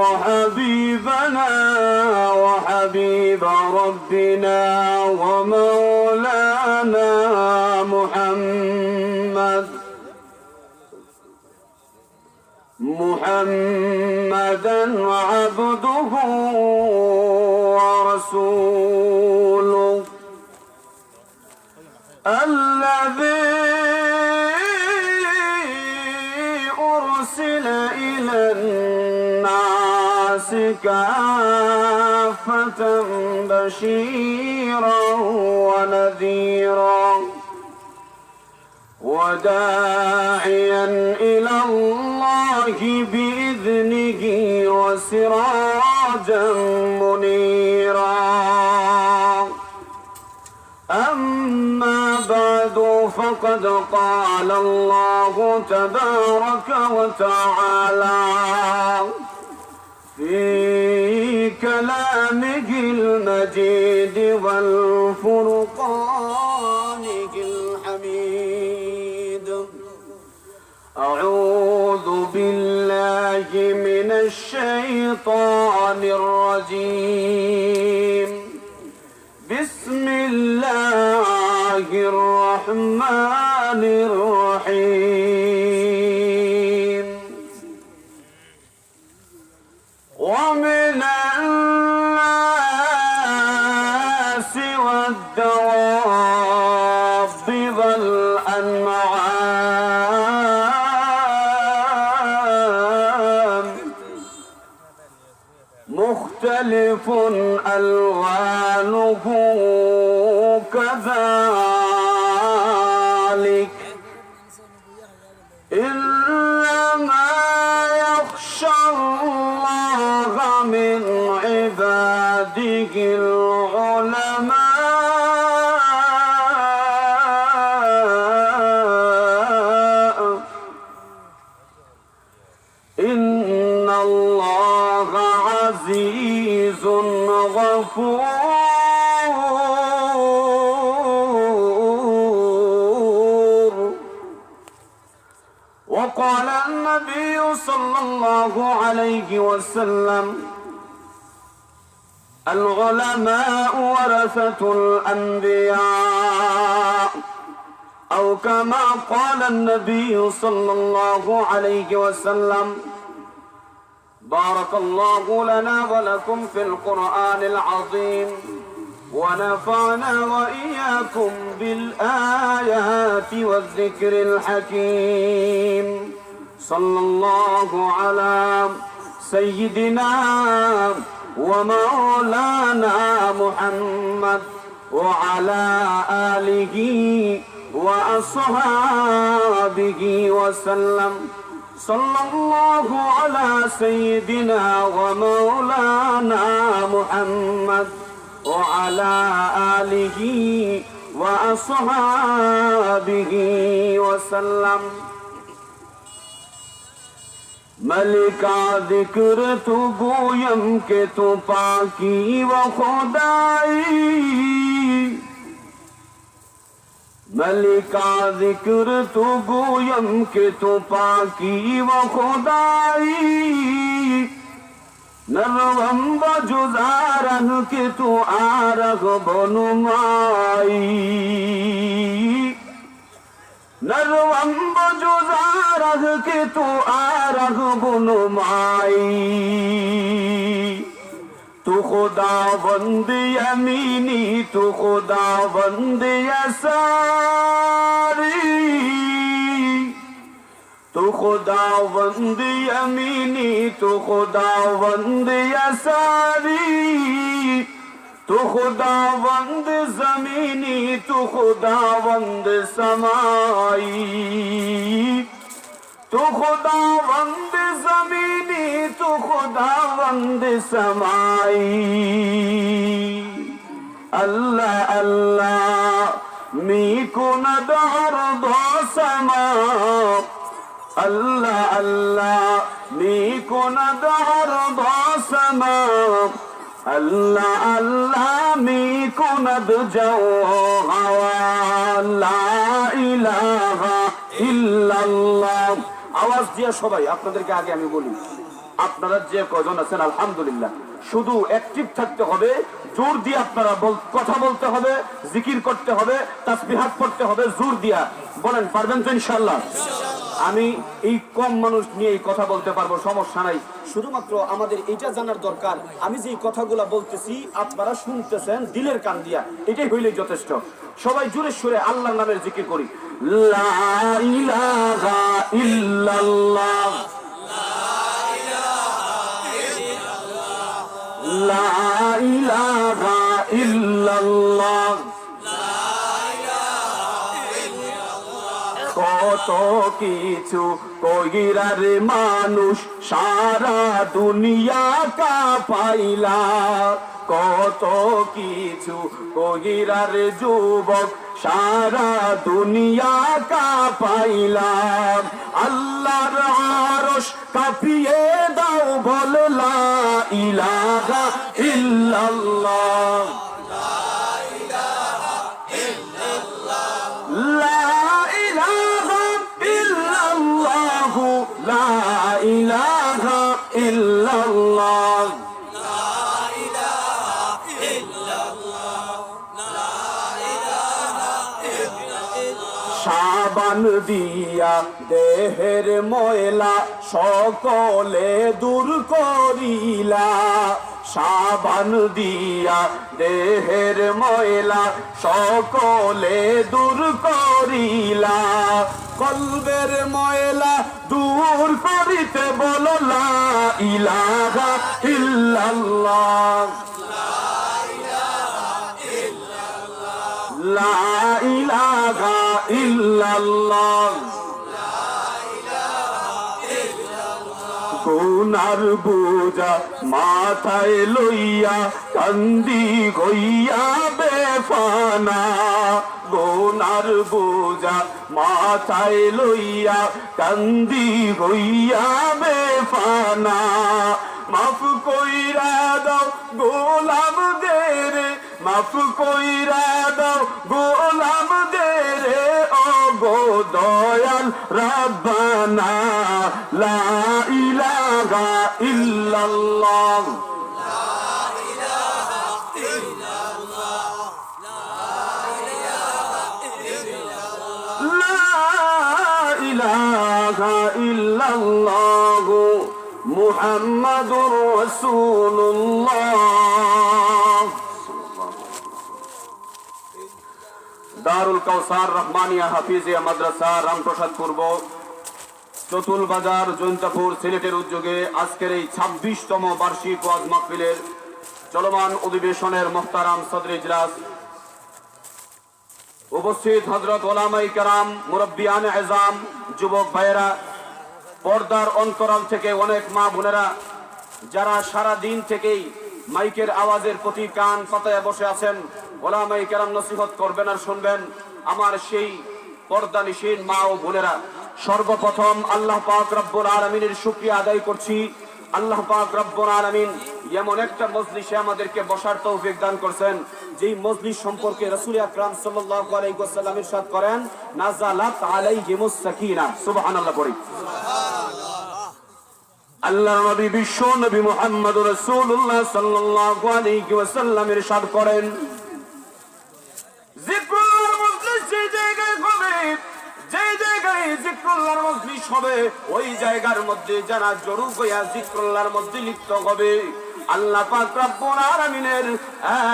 وحبيبنا وحبيب ربنا ومولانا محمدا عبده ورسوله الذي أرسل إلى الناس كافة بشيرا ونذيرا وداعيا إلى الله بإذنه وسراجا منيرا أما بعد فقد قال الله تبارك وتعالى في كلامه المجيد والفرقانه الحميد أعوذ بالله من الشيطان الرجيم بسم الله الرحمن الرحيم ومن الناس والدواب والأنعام مختلف ألوانه كذلك إنما يخشى الله من عباده العلماء إن الله عزيز غفور وقال النبي صلى الله عليه وسلم العلماء ورثة الأنبياء أو كما قال النبي صلى الله عليه وسلم بارك الله لنا ولكم في القرآن العظيم ونفعنا وإياكم بالآيات والذكر الحكيم صلى الله على سيدنا ومولانا محمد وعلى آله وأصحابه وسلم صلى الله على سيدنا ومولانا محمد وعلى آله وأصحابه وسلم ملکا ذکر تو گویم کہ تو پاکی و خدائی ملکا ذکر تو گویم کہ تو پاکی و خدائی نروم بجزارن کہ تو آرغ بنمائی نروم بجزارن کہ تو آرغ بنمائی تو خداوند یمینی تو خداوند یساری تو خداوند یمینی تو خداوند یساری تو خداوند زمینی تو خداوند سمائی تو خداوند زمینی تو خداوند سمائی اللہ اللہ می کند عرض و سما اللہ اللہ می کند عرض و سما اللہ اللہ می کند جو ہوا لا الہ الا اللہ আওয়াজ দিয়ে সবাই আপনাদেরকে আগে আমি বলি আপনারা যে কয়জন আছেন আলহামদুলিল্লাহ, শুধু অ্যাক্টিভ থাকতে হবে, জোর দিয়ে আপনারা কথা বলতে হবে, জিকির করতে হবে, তাসবিহাত পড়তে হবে, জোর দিয়া বলেন, পারবেন তো ইনশাআল্লাহ? আমি এই কম মানুষ নিয়ে এই কথা বলতে পারবো, সমস্যা নাই। শুধুমাত্র আমাদের এটা জানার দরকার, আমি যে কথাগুলা বলতেছি আপনারা শুনতেছেন দিলের কান দিয়া, এটাই হইলেই যথেষ্ট। সবাই জোরে সুরে আল্লাহর নামের জিকির করি। লা ইলাহা ইল্লাল্লাহ, লা ইলাহা ইল্লাল্লাহ। কত কিছু কইরার মানুষ সারা দুনিয়া কাঁপাইলা, কত কিছু কইরার যুবক সারা দুনিয়া কাঁপাইলা। আল্লাহর আরশ কাঁপিয়ে দাও বল লা ইলাহা ইল্লাল্লাহ, লা ইলাহা ইল্লাল্লাহ, লা ইলাহা ইল্লাল্লাহ। সাবান দিয়া দেহের ময়লা সকলে দূর করিলা, সাবান দিয়া দেহের ময়লা সকলে দূর করিলা। কলবের ময়লা দূর করিতে বল লা ইলাহা ইল্লাল্লাহ, লা ইলাহা ইল্লাল্লাহ। গুনার বোঝা মাথায় লইয়া কান্দি গইয়া বেফানা, গুনার বোঝা মাথায় লইয়া কান্দি গইয়া বেফানা। মাফ কইরা দাও গোলাম দেরে, মাফ কইরা দাও গোলাম দেরে, ও গো দয়াল রাব্বানা। লা ইলাহা ইল্লাল্লাহ, লা ইলাহা ইল্লাল্লাহ মুহাম্মাদুর রাসূলুল্লাহ। দারুল কাউসার রহমানিয়া হাফিজিয়া মাদ্রাসা, রামপ্রসাদ পূর্ব, চতুল বাজার, জৈন্তাপুর, সিলেটের উদ্যোগে আজকের এই 26তম বার্ষিক ওয়াজ মাহফিলের চলমান অধিবেশনের মুহতারাম সদর ইজলাস উপস্থিত হযরত উলামায়ে কেরাম, মুরব্বিয়ানে আযম, যুবক ভাইয়েরা, পর্দার অন্তরাল থেকে অনেক মা বোনেরা যারা সারা দিন থেকেই মাইকের আওয়াজের প্রতি কান পাতায় বসে আছেন, উলামায়ে কেরাম নসিহত করবেন আর শুনবেন, আমার সেই পর্দানিশীন মা ও বোনেরা, সর্বপ্রথম আল্লাহ পাক রব্বুল আলামিনের শুকরিয়া আদায় করছি। আল্লাহ পাক রব্বুল আলামিন এমন একটা মজলিসে আমাদেরকে বসার তৌফিক দান করছেন, যেই মজলিস সম্পর্কে রাসূল আকরাম সাল্লাল্লাহু আলাইহি ওয়াসাল্লাম ইরশাদ করেন, নাযালাত আলাইহিমুস সাকিনা। সুবহানাল্লাহ পড়ি। আল্লাহর নবী বিশ্ব নবী মুহাম্মদুর রাসূলুল্লাহ সাল্লাল্লাহু আলাইহি ওয়াসাল্লাম ইরশাদ করেন, জিকরুল্লাহর মজলিস যে জায়গায় হবে, যে জায়গায় জিকরুল্লাহর মজলিস হবে, ওই জায়গার মধ্যে যারা জরুর হইয়া জিকরুল্লাহর মধ্যে লিপ্ত হবে, আল্লাহ পাক রব্বুল আলামিনের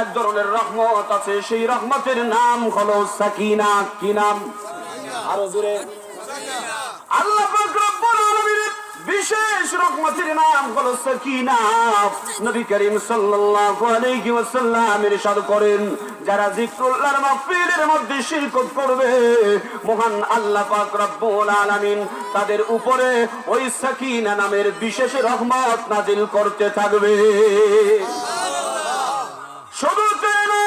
এক ধরনের রহমত আছে, সেই রহমতের নাম হলো সাকিনা। কি নাম? আরো জোরে। আল্লাহ পাক রব্বুল আলামিনের বিশেষ রহমতের নাম হলো সাকিনা। নবী করিম সাল্লাল্লাহু আলাইহি ওয়াসাল্লাম ইরশাদ করেন, যারা জিকরুল্লাহর মাহফিলের মধ্যে শিরকত করবে, মহান আল্লাহ পাক রব্বুল আলামিন তাদের উপরে ওই সাকিনা নামের বিশেষ রহমত নাজিল করতে থাকবে। শুধু তাই না,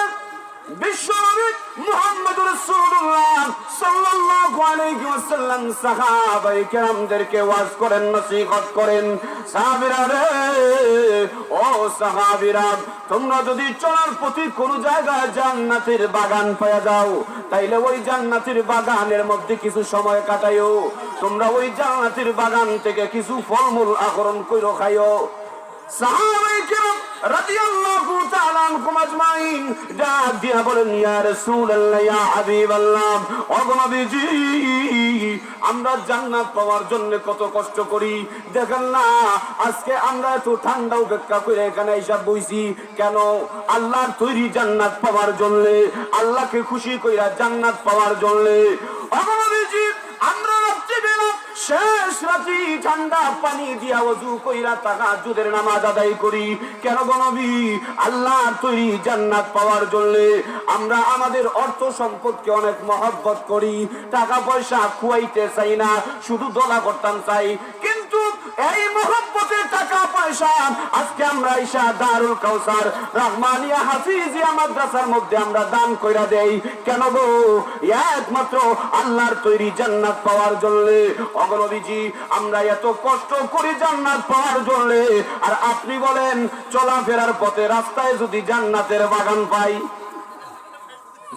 বিশ্বনবী মুহাম্মদ রাসূলুল্লাহ সাল্লাল্লাহু আলাইহি ওয়াসাল্লাম সাহাবায়ে কেরামদেরকে ওয়াজ করেন, নসিহত করেন, সাহাবীরা রে, ও সাহাবীরা, তোমরা যদি চলার পথে কোন জায়গায় জান্নাতের বাগান পেয়ে যাও, তাইলে ওই জান্নাতের বাগানের মধ্যে কিছু সময় কাটাইও। তোমরা ওই জান্নাতের বাগান থেকে কিছু ফলমূল আহরণ কইরো, খাইও। সাহাবায়ে কেরাম রাদিয়াল্লাহু তাআলা আনহুম আজমাইন ডাক দিয়া বলেন, ইয়া রাসূলুল্লাহ, ইয়া হাবিবাল্লাহ, ও নবীজি, আমরা জান্নাত পাওয়ার জন্য কত কষ্ট করি, দেখেন না আজকে আমরা এত ঠান্ডা উপেক্ষা করে এখানে এসে বইছি কেন? আল্লাহর তৈরি জান্নাত পাওয়ার জন্য, আল্লাহকে খুশি কইরা জান্নাত পাওয়ার জন্য। ও নবীজি, আমরা রাত্রিবেলা শেষ রাত্রি ঠান্ডা পানি দিয়া ওযু কইরা তাহাজ্জুদের নামাজ আদায় করি কেন গো নবী? আল্লাহর তৈরি জান্নাত পাওয়ার জন্য। আমরা আমাদের অর্থ সম্পদকে অনেক মহব্বত করি, টাকা পয়সা খুয়াইতে চাই না, শুধু দোলা করতাম চাই। কিন্তু এই মহব্বতের টাকা পয়সা আজকে আমরা ঈশা দারুল কাউসার রহমানিয়া হাফিজিয়া মাদ্রাসার মধ্যে আমরা দান কইরা দেই কেন গো? একমাত্র আল্লাহর তৈরি জান্নাত পাওয়ার জন্য। নবীজি, আমরা এত কষ্ট করি জান্নাত পাওয়ার জন্য, আর আপনি বলেন চলাফেরার পথে রাস্তায় যদি জান্নাতের বাগান পাই,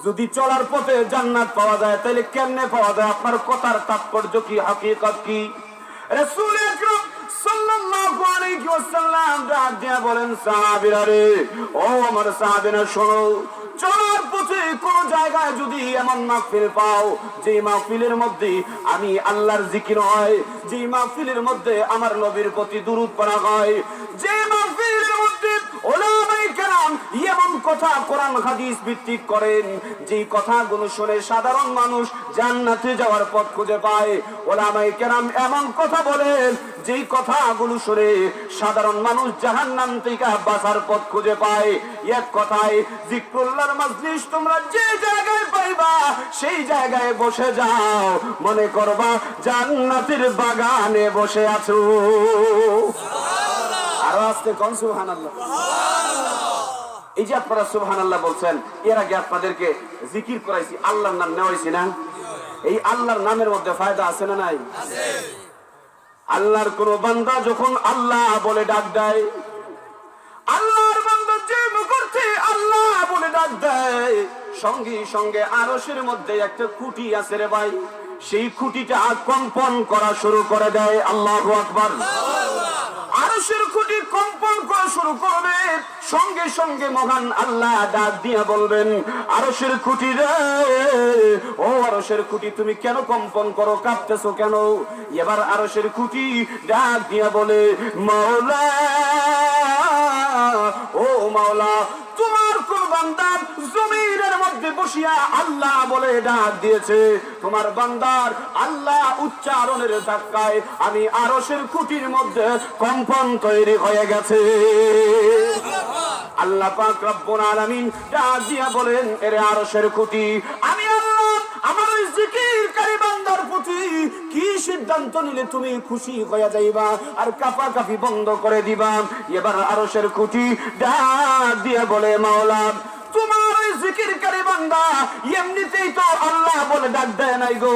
যদি চলার পথে জান্নাত পাওয়া যায়, তাহলে কেমনে পাওয়া যায়? আপনার কথার তাৎপর্য কি, হাকিকত কি? রাসূল আকরাম সাল্লাল্লাহু আলাইহি ওয়াসাল্লাম ডাক দিয়া বলেন, সাহাবীরা রে, ও আমার সাহাবীরা শোনো, চলার পথে কোন জায়গায় যদি এমন মাহফিল পাও, যে মাহফিলের মধ্যে আমি আল্লাহর জিকির হয়, যে মাহফিলের মধ্যে আমার নবীর প্রতি দুরূদ পড়া হয়, যে মাহফিলের মধ্যে উলামায়ে কেরাম এমন কথা কোরআন হাদিস ভিত্তিক করেন, যে কথাগুলো শুনে সাধারণ মানুষ জান্নাতে যাওয়ার পথ খুঁজে পায়, উলামায়ে কেরাম এমন কথা বলেন, যেই কথাগুলো শুনে সাধারণ মানুষ জাহান্নাম থেকে বাঁচার পথ খুঁজে পায়। এক কথায়, জিক্রুল্লাহর মাজলিস তোমরা যে জায়গায় পাইবা সেই জায়গায় বসে যাও, মনে করবা জান্নাতের বাগানে বসে আছো। আরো আস্তে কোন সুবহানাল্লাহ। এই যে আপনারা সুবহানাল্লাহ বলছেন, এর আগে আপনাদেরকে জিকির করাইছি, আল্লাহর নাম নেওয়াইছি না? এই আল্লাহর নামের মধ্যে ফায়দা আছে না নাই? আছে। আল্লাহর কোন বান্দা যখন আল্লাহ বলে ডাক দেয়, আল্লাহর বান্দা যে মুখে আল্লাহ বলে ডাক দেয়, সঙ্গে সঙ্গে আরশের মধ্যে একটা খুঁটি আছে রে ভাই, সেই খুঁটিটা কম্পন করা শুরু করে দেয়। আল্লাহু আকবার। আরশের খুঁটি কম্পন করা শুরু করবে, সঙ্গে সঙ্গে মহান আল্লাহ ডাক দিয়া বলবেন, আরশের খুঁটি রে, ও আরশের খুঁটি, তুমি কেন কম্পন করো, কাঁপতেছো কেন? এবার আরশের খুঁটি ডাক দিয়া বলে, মাওলা, ও মাওলা, তোমার কোন বান্দা জমিনের মধ্যে বসিয়া আল্লাহ বলে ডাক দিয়েছে, তোমার বান্দার আল্লাহ উচ্চারণের ধাক্কায় আমি আরশের খুঁটির মধ্যে কম্পন তৈরি হয়ে গেছে। আল্লাহ পাক রব্বুল আলামিন ডাক দিয়া বলেন, এরে আরশের খুঁটি, আমি আল্লাহ আমার ওই জিকিরকারী বান্দার প্রতি কি সিদ্ধান্ত নিলে তুমি খুশি হয়ে যাইবা আর কাঁপাকাঁপি বন্ধ করে দিবা? এবার আরশের খুঁটি ডাক দিয়া বলে, মাওলা, তোমার ওই জিকিরকারী বান্দা এমনিতেই তো আল্লাহ বলে ডাক দেয় নাই গো,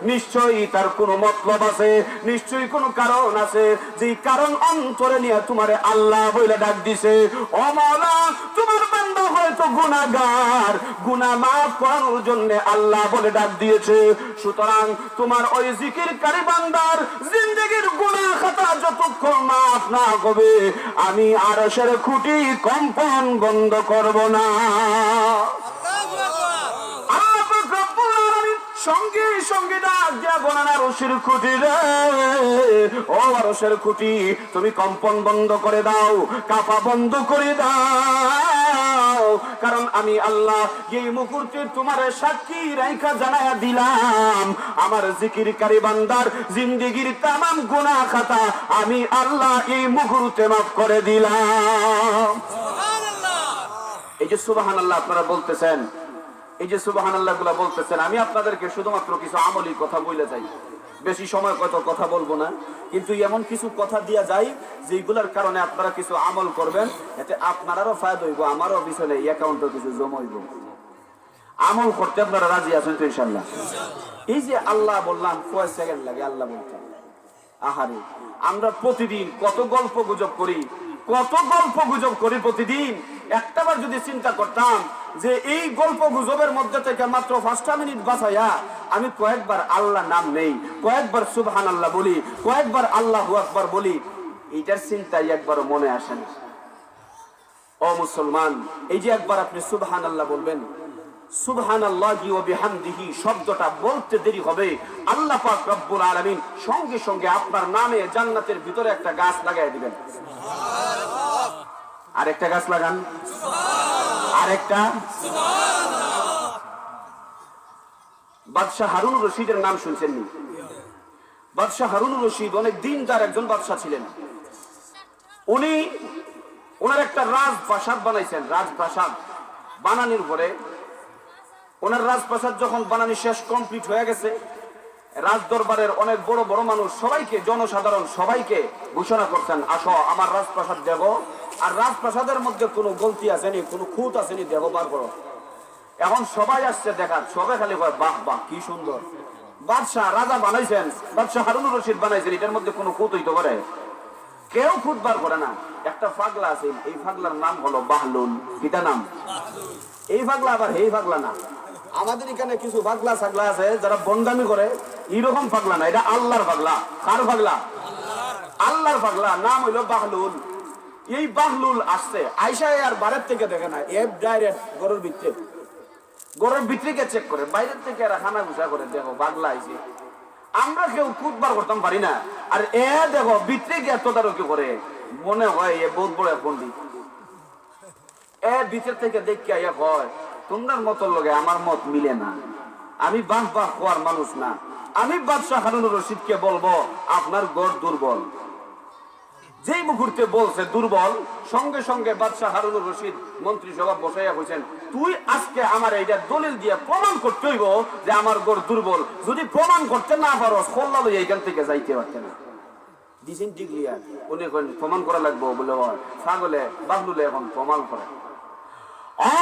নিশ্চয়ই তার কোনো মতলব আছে, নিশ্চয়ই কোনো কারণ আছে, যে কারণ অন্তরে নিয়ে তোমারে আল্লাহ বলে ডাক দিছে। ও মাওলা, তোমার বান্দা হয়তো গুনাহগার, গুনাহ মাফ করানোর জন্য আল্লাহ বলে ডাক দিয়েছে, সুতরাং তোমার ওই জিকিরকারী বান্দার জিন্দেগীর গুনাহ খাতা যতক্ষণ মাফ না হবে, আমি আরশের খুঁটি কম্পন বন্ধ করব না। সঙ্গে সঙ্গে ডাক দিয়া বলেন, আরশের খুঁটি রে, ও আরশের খুঁটি, তুমি কম্পন বন্ধ করে দাও, কাঁপা বন্ধ করে দাও, কারণ আমি আল্লাহ এই মুহূর্তে তোমার সাক্ষী রাইখা জানায়া দিলাম, আমার জিকিরকারী বান্দার জিন্দেগীর তামাম গুনাহ খাতা আমি আল্লাহ এই মুহূর্তে মাফ করে দিলাম। এই যে সুবহানাল্লাহ আপনারা বলতেছেন, এই যে সুবহানাল্লাহ গুলা বলতেছেন, আমি আপনাদেরকে শুধুমাত্র কিছু আমলি কথা বলে যাই, বেশি সময় কত কথা বলবো না, কিন্তু এমন কিছু কথা দিয়া যাই যেগুলোর কারণে আপনারা কিছু আমল করবেন, এতে আপনারাও ফায়দা হইব, আমারও পিছনে অ্যাকাউন্টও কিছু জমা হইব। আমল করতে আপনারা রাজি আছেন তো ইনশাআল্লাহ? এই যে আল্লাহ বললাম কয় সেকেন্ড লাগে আল্লাহ বলতে, আহারে আমরা প্রতিদিন কত গল্প গুজব করি প্রতিদিন। একটাবার যদি চিন্তা করতাম যে এই গল্প গুজবের মধ্যে থেকে মাত্র 5টা মিনিট বাঁচাইয়া আমি কয়েকবার আল্লাহ নাম নেই, কয়েকবার সুবহানাল্লাহ বলি, কয়েকবার আল্লাহু আকবার বলি, এইটার চিন্তাই একবারও মনে আসে না। ও মুসলমান, এই যে একবার আপনি সুবহানাল্লাহ বলবেন, সুবহানাল্লাহি ওয়া বিহামদিহি শব্দটা বলতে দেরি হবে, আল্লাহ পাক রব্বুল আলামিন সঙ্গে সঙ্গে আপনার নামে জান্নাতের ভিতরে একটা গাছ লাগাই দিবেন। সুবহানাল্লাহ। আরেকটা গাছ লাগান, সুবহানাল্লাহ। আরেকটা, সুবহানাল্লাহ। বাদশা হারুনুর রশিদের নাম শুনছেন নি? বাদশা হারুনুর রশিদ অনেক দিনদার একজন বাদশা ছিলেন। উনি ওনার একটা রাজপ্রাসাদ বানাইছেন। রাজপ্রাসাদ বানানোর পরে ওনার রাজপ্রাসাদ যখন বানানো শেষ কমপ্লিট হয়ে গেছে, রাজ দরবারের অনেক বড় বড় মানুষ সবাইকে, জনসাধারণ সবাইকে ঘোষণা করছেন, আসো আমার রাজপ্রাসাদ দেখো, আর রাজপ্রাসাদের মধ্যে কোনো গলতি আসেনি, কোনো খুঁত আসেনি, দেখো বার করো। এখন সবাই আসছে দেখার, সবাই খালি কয় বাহ বাহ কি সুন্দর বাদশাহ রাজা বানাইছেন, বাদশাহ হারুনুর রশিদ বানাইছেন, এটার মধ্যে কোনো খুঁত হইতে পারে? কেউ খুঁত বার করে না। একটা পাগলা আছে, এই পাগলার নাম হলো বাহলুল। কিটা নাম? এই পাগলা আবার এই পাগলা না। আমাদের এখানে কিছু পাগলা ছাগলা আছে যারা বন্দামি করে, এইরকম পাগলা না, এটা আল্লাহর পাগলা। কার পাগলা? আল্লাহর পাগলা। নাম হইলো বাহলুল। এই বাহলুল আসছে, আয়সা আর বাড়ির থেকে দেখে না, এফ ডাইরেক্ট গরুর ভিতরে, গরুর ভিতরে চেক করে, বাইরের থেকে এরা খানা ঘুষা করে, দেখো পাগলা আইছে। আমরা কেউ খুঁতবার করতাম পারি না, আর এ দেখো ভিতরে গিয়ে তদারকি করে, মনে হয় এ বহুত বড় পণ্ডিত। এ ভিতর থেকে দেখে ইয়া হয় তোমার মত লগে আমার মত মিলে না, আমি বাহ বাহ হওয়ার মানুষ না। আমি বাদশাহ হারুনুর রশিদকে বলবো আপনার গড় দুর্বল। যেই মুহূর্তে বলছে দুর্বল, সঙ্গে সঙ্গে বাদশাহ হারুনুর রশিদ মন্ত্রী সভা বসাইয়া কইছেন, তুই আজকে আমার এইটা দলিল দিয়ে প্রমাণ করতে হইব যে আমার গড় দুর্বল। যদি প্রমাণ করতে না পারো খোল্লা লই এইখান থেকে যাইতে পারতে না। দিছেন ডিগ্রিয়ার উনি প্রমাণ করা লাগবো বলে ছাগলে বাহলুলে এখন প্রমাণ করে।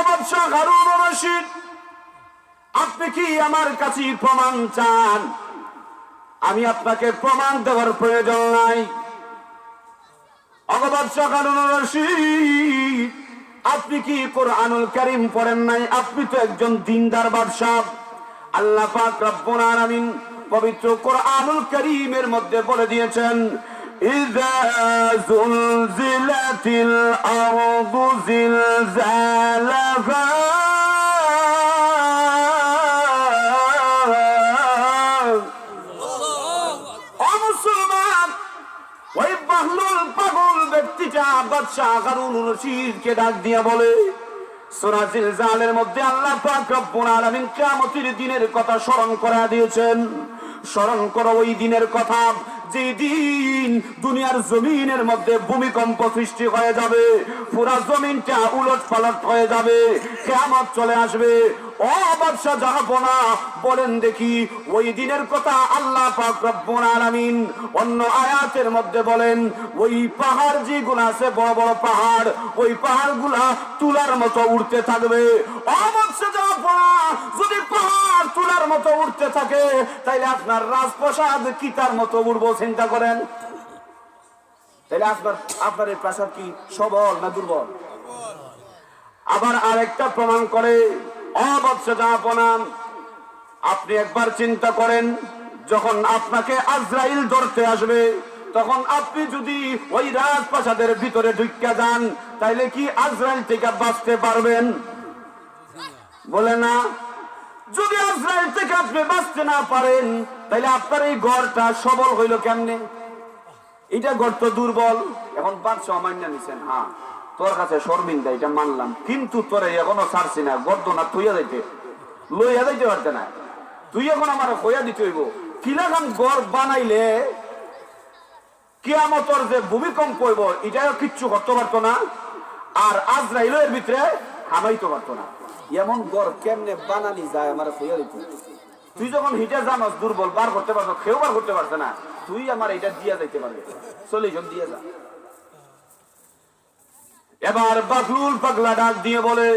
বাদশাহ হারুনুর রশিদ, আপনি কি আমার কাছে প্রমাণ চান? আমি আপনাকে প্রমাণ দেওয়ার প্রয়োজন নাই। বাদশাহ হারুনুর রশিদ, আপনি কি কোরআনুল কারীম পড়েন নাই? আপনি তো একজন দিনদার বাদশাহ। আল্লাহ পাক রব্বুল আলামিন পবিত্র কোরআনুল কারীমের মধ্যে বলে দিয়েছেন, ইযা যুলজিলাতিল আরদু জিলজালাহা ওই বাহলুল পাগল ব্যক্তিটা বাদশাহ হারুনুর রশিদকে ডাক দিয়া বলে, সূরা জিলজালের মধ্যে আল্লাহ পাক রব্বুল আলামিন কিয়ামতের দিনের কথা স্মরণ করা দিয়েছেন। স্মরণ করো ওই দিনের কথা, যে দিন দুনিয়ার জমিনের মধ্যে ভূমিকম্প সৃষ্টি হয়ে যাবে, পুরা জমিনটা উলট পালট হয়ে যাবে, কিয়ামত চলে আসবে। ও বাদশা জাহাপনা, বলেন দেখি ওই দিনের কথা আল্লাহ পাক রব্বুল আলামিন অন্য আয়াতের মধ্যে বলেন, ওই পাহাড় যেগুলো আছে বড় বড় পাহাড়, ওই পাহাড়গুলা তুলার মতো উঠতে থাকবে। ও বাদশা জাহাপনা, যদি পাহাড় তুলার মতো উঠতে থাকে তাইলে আপনার রাজপ্রাসাদ কি তার মতো উঠবো? চিন্তা করেন। তাইলে আপনার এই প্রাসাদ কি সবল না দুর্বল? আবার আরেকটা প্রমাণ করে, আপনি একবার চিন্তা করেন, যখন আপনাকে আজরাইল ধরতে আসবে, তখন আপনি যদি ওই রাজপ্রাসাদের ভিতরে ঢুকে যান, তাইলে কি আজরাইল থেকে বাঁচতে পারবেন? বলে না। যদি আজরাইল থেকে আপনি বাঁচতে না পারেন, তাইলে আপনার এই ঘরটা সবল হইল কেমনে? এটা ঘর তো দুর্বল। এখন বাদশাহ মান্য নিছেন, হ্যাঁ তোর কাছে শর্মিন্দা, এটা মানলাম, কিন্তু তোরে এখনো ছাড়ছি না, গর্দনা তুইয়া যাইতে লইয়া যাইতে পারতে না, তুই এখন আমার হইয়া দিতে হইব। কিলাখান ঘর বানাইলে কিয়ামতের যে ভূমিকম্প হইব এটাও কিচ্ছু করতে পারতো না, আর আজরাইলের ভিতরে হামাইতে পারতো না। এমন ঘর কেমনে বানানি যায় আমার হইয়া দিতে? তুই যখন হিটে জানস দুর্বল, বার করতে পারছো, কেউ বার করতে পারছে না, তুই আমার এটা দিয়া যাইতে পারবে, সলিউশন দিয়ে যা। এবার বাহলুল পাগলা ডাক দিয়ে বলে,